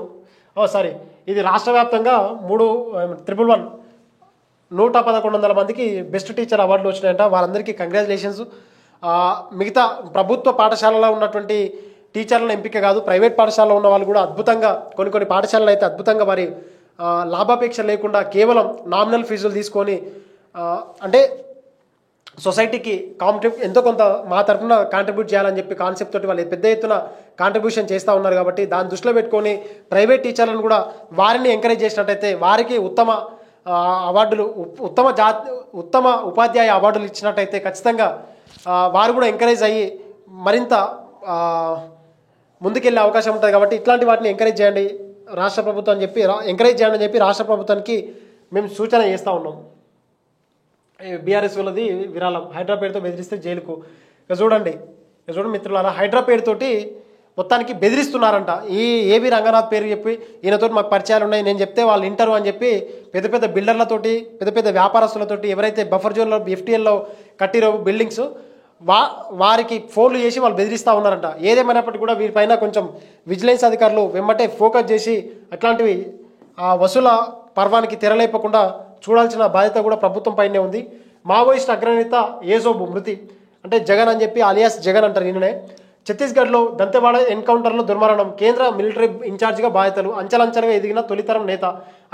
ఇది రాష్ట్ర వ్యాప్తంగా 11100 మందికి బెస్ట్ టీచర్ అవార్డులు వచ్చినాయంట. వారందరికీ కంగ్రాచులేషన్స్. మిగతా ప్రభుత్వ పాఠశాలలో ఉన్నటువంటి టీచర్లను ఎంపిక కాదు, ప్రైవేట్ పాఠశాలలో ఉన్న వాళ్ళు కూడా అద్భుతంగా కొన్ని పాఠశాలలు అయితే అద్భుతంగా వారి లాభాపేక్ష లేకుండా కేవలం నామినల్ ఫీజులు తీసుకొని అంటే సొసైటీకి ఎంతో కొంత మా తరఫున కాంట్రిబ్యూట్ చేయాలని చెప్పి కాన్సెప్ట్ తోటి వాళ్ళు పెద్ద ఎత్తున కాంట్రిబ్యూషన్ చేస్తూ ఉన్నారు. కాబట్టి దాన్ని దృష్టిలో పెట్టుకొని ప్రైవేట్ టీచర్లను కూడా వారిని ఎంకరేజ్ చేసినట్టయితే వారికి ఉత్తమ అవార్డులు, ఉత్తమ ఉపాధ్యాయ అవార్డులు ఇచ్చినట్టయితే ఖచ్చితంగా వారు కూడా ఎంకరేజ్ అయ్యి మరింత ముందుకెళ్ళే అవకాశం ఉంటుంది. కాబట్టి ఇట్లాంటి వాటిని ఎంకరేజ్ చేయండి రాష్ట్ర ప్రభుత్వం అని చెప్పి రాష్ట్ర ప్రభుత్వానికి మేము సూచన చేస్తూ ఉన్నాం. బీఆర్ఎస్ వాళ్ళది విరాళం, హైడ్రాపేడ్తో బెదిరిస్తే జైలుకు. చూడండి మిత్రులారా, హైడ్రాపేడ్తోటి మొత్తానికి బెదిరిస్తున్నారంట. ఈ ఏబి రంగనాథ్ పేరు చెప్పి ఈయనతో మాకు పరిచయాలు ఉన్నాయి, నేను చెప్తే వాళ్ళు వింటారు అని చెప్పి పెద్ద పెద్ద బిల్డర్లతోటి పెద్ద పెద్ద వ్యాపారస్తులతోటి ఎవరైతే బఫర్ జోన్లో ఎఫ్టీఎల్లో కట్టిరో బిల్డింగ్స్ వారికి ఫోన్లు చేసి వాళ్ళు బెదిరిస్తూ ఉన్నారంట. ఏదేమైనప్పటికీ కూడా వీరిపైన కొంచెం విజిలెన్స్ అధికారులు వెంబటే ఫోకస్ చేసి అట్లాంటివి వసూల పర్వానికి తెరలేపకుండా చూడాల్సిన బాధ్యత కూడా ప్రభుత్వం పైనే ఉంది. మావోయిస్ట్ అగ్రనేత ఏజోబు మృతి, అంటే జగన్ అని చెప్పి అలియాస్ జగన్ అంటారు ఈయననే. ఛత్తీస్గఢ్లో దంతెవాడ ఎన్కౌంటర్లో దుర్మరణం, కేంద్ర మిలిటరీ ఇన్ఛార్జిగా బాధ్యతలు, అంచెలంచెలుగా ఎదిగిన తొలితరం నేత.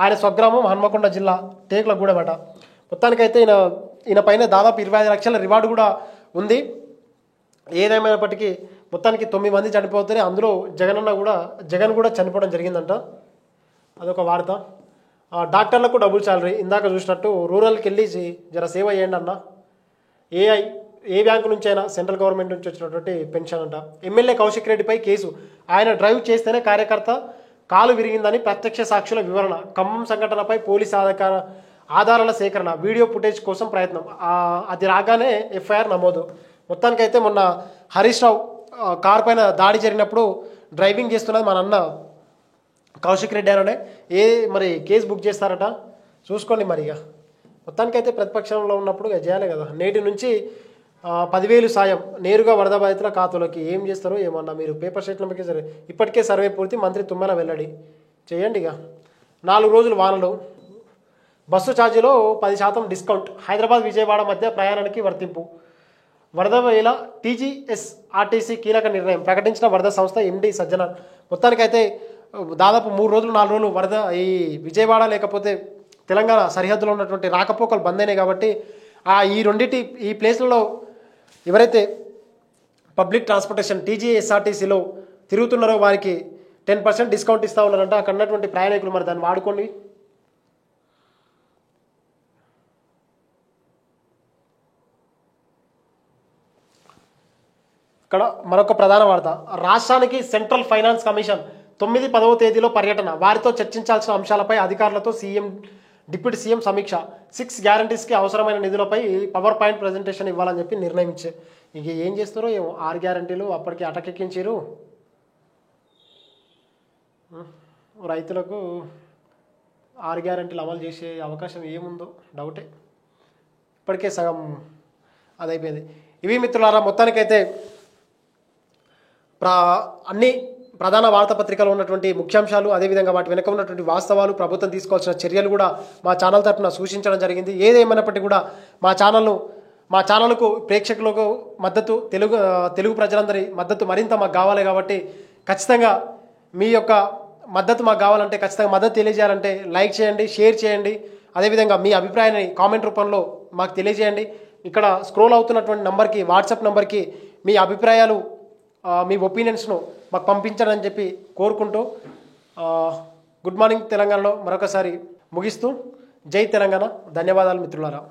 ఆయన స్వగ్రామం హన్మకొండ జిల్లా టేకులగూడెమట. మొత్తానికైతే ఈయన పైన దాదాపు 25 లక్షల రివార్డు కూడా ఉంది. ఏదేమైనప్పటికీ మొత్తానికి 9 మంది చనిపోతే అందులో జగన్ కూడా చనిపోవడం జరిగిందంట. అదొక వార్త. డాక్టర్లకు డబుల్ శాలరీ, ఇందాక చూసినట్టు రూరల్కి వెళ్ళి జర సేవ చేయండి అన్న. ఏ బ్యాంకు నుంచి అయినా సెంట్రల్ గవర్నమెంట్ నుంచి వచ్చినటువంటి పెన్షన్ అంట. ఎమ్మెల్యే కౌశిక్ రెడ్డిపై కేసు, ఆయన డ్రైవ్ చేస్తేనే కార్యకర్త కాలు విరిగిందని ప్రత్యక్ష సాక్షుల వివరణ. ఖమ్మం సంఘటనపై పోలీస్ ఆధారాల సేకరణ, వీడియో ఫుటేజ్ కోసం ప్రయత్నం, అది రాగానే ఎఫ్ఐఆర్ నమోదు. మొత్తానికైతే మొన్న హరీష్ రావు కారు పైన దాడి జరిగినప్పుడు డ్రైవింగ్ చేస్తున్నది మన అన్న కౌశిక్ రెడ్డి అనే మరి కేసు బుక్ చేస్తారట. చూసుకోండి మరి. ఇక మొత్తానికైతే ప్రతిపక్షంలో ఉన్నప్పుడు ఇక చేయాలి కదా. నేటి నుంచి 10,000 సాయం నేరుగా వరద బాధితుల ఖాతాలోకి. ఏం చేస్తారో ఏమన్నా మీరు పేపర్ షీట్లకి సరే. ఇప్పటికే సర్వే పూర్తి, మంత్రి తుమ్మల వెల్లడి. చేయండి ఇక. 4 రోజులు వానలు, బస్సు ఛార్జీలో 10% డిస్కౌంట్. హైదరాబాద్ విజయవాడ మధ్య ప్రయాణానికి వర్తింపు. వరద వేళ టీజీఎస్ఆర్టీసీ కీలక నిర్ణయం ప్రకటించిన వరద సంస్థ ఎండి సజ్జనార్. మొత్తానికైతే దాదాపు 3 రోజులు 4 రోజులు వరద ఈ విజయవాడ లేకపోతే తెలంగాణ సరిహద్దులో ఉన్నటువంటి రాకపోకలు బంద్ అయినాయి కాబట్టి ఈ ప్లేస్లలో ఎవరైతే పబ్లిక్ ట్రాన్స్పోర్టేషన్ టీజీఎస్ఆర్టీసీలో తిరుగుతున్నారో వారికి 10% డిస్కౌంట్ ఇస్తూ ఉన్నారంట. అక్కడ ఉన్నటువంటి ప్రయాణికులు మరి దాన్ని వాడుకోండి. ఇక్కడ మరొక ప్రధాన వార్త. రాష్ట్రానికి సెంట్రల్ ఫైనాన్స్ కమిషన్ 9, 10వ తేదీలో పర్యటన. వారితో చర్చించాల్సిన అంశాలపై అధికారులతో డిప్యూటీ సీఎం సమీక్ష. 6 గ్యారంటీస్కి అవసరమైన నిధులపై పవర్ పాయింట్ ప్రజెంటేషన్ ఇవ్వాలని చెప్పి నిర్ణయించే. ఇక ఏం చేస్తారో ఏమో. 6 గ్యారంటీలు అప్పటికి అటకెక్కించారు. రైతులకు 6 గ్యారంటీలు అమలు చేసే అవకాశం ఏముందో డౌటే. ఇప్పటికే సగం అదైపోయింది. ఇవి మిత్రులారా మొత్తానికైతే అన్ని ప్రధాన వార్తాపత్రికలో ఉన్నటువంటి ముఖ్యాంశాలు, అదేవిధంగా వాటి వెనుక ఉన్నటువంటి వాస్తవాలు, ప్రభుత్వం తీసుకోవాల్సిన చర్యలు కూడా మా ఛానల్ తరఫున సూచించడం జరిగింది. ఏదేమైనప్పటికీ కూడా మా ఛానల్కు ప్రేక్షకులకు మద్దతు, తెలుగు ప్రజలందరి మద్దతు మరింత మాకు కావాలి కాబట్టి ఖచ్చితంగా మీ యొక్క మద్దతు మాకు కావాలంటే, ఖచ్చితంగా మద్దతు తెలియజేయాలంటే లైక్ చేయండి, షేర్ చేయండి. అదేవిధంగా మీ అభిప్రాయాన్ని కామెంట్ రూపంలో మాకు తెలియజేయండి. ఇక్కడ స్క్రోల్ అవుతున్నటువంటి నంబర్కి, వాట్సాప్ నంబర్కి మీ అభిప్రాయాలు, మీ ఒపీనియన్స్ను మాకు పంపించాలని చెప్పి కోరుకుంటూ గుడ్ మార్నింగ్ తెలంగాణలో మరొకసారి ముగిస్తూ జై తెలంగాణ. ధన్యవాదాలు మిత్రులారా.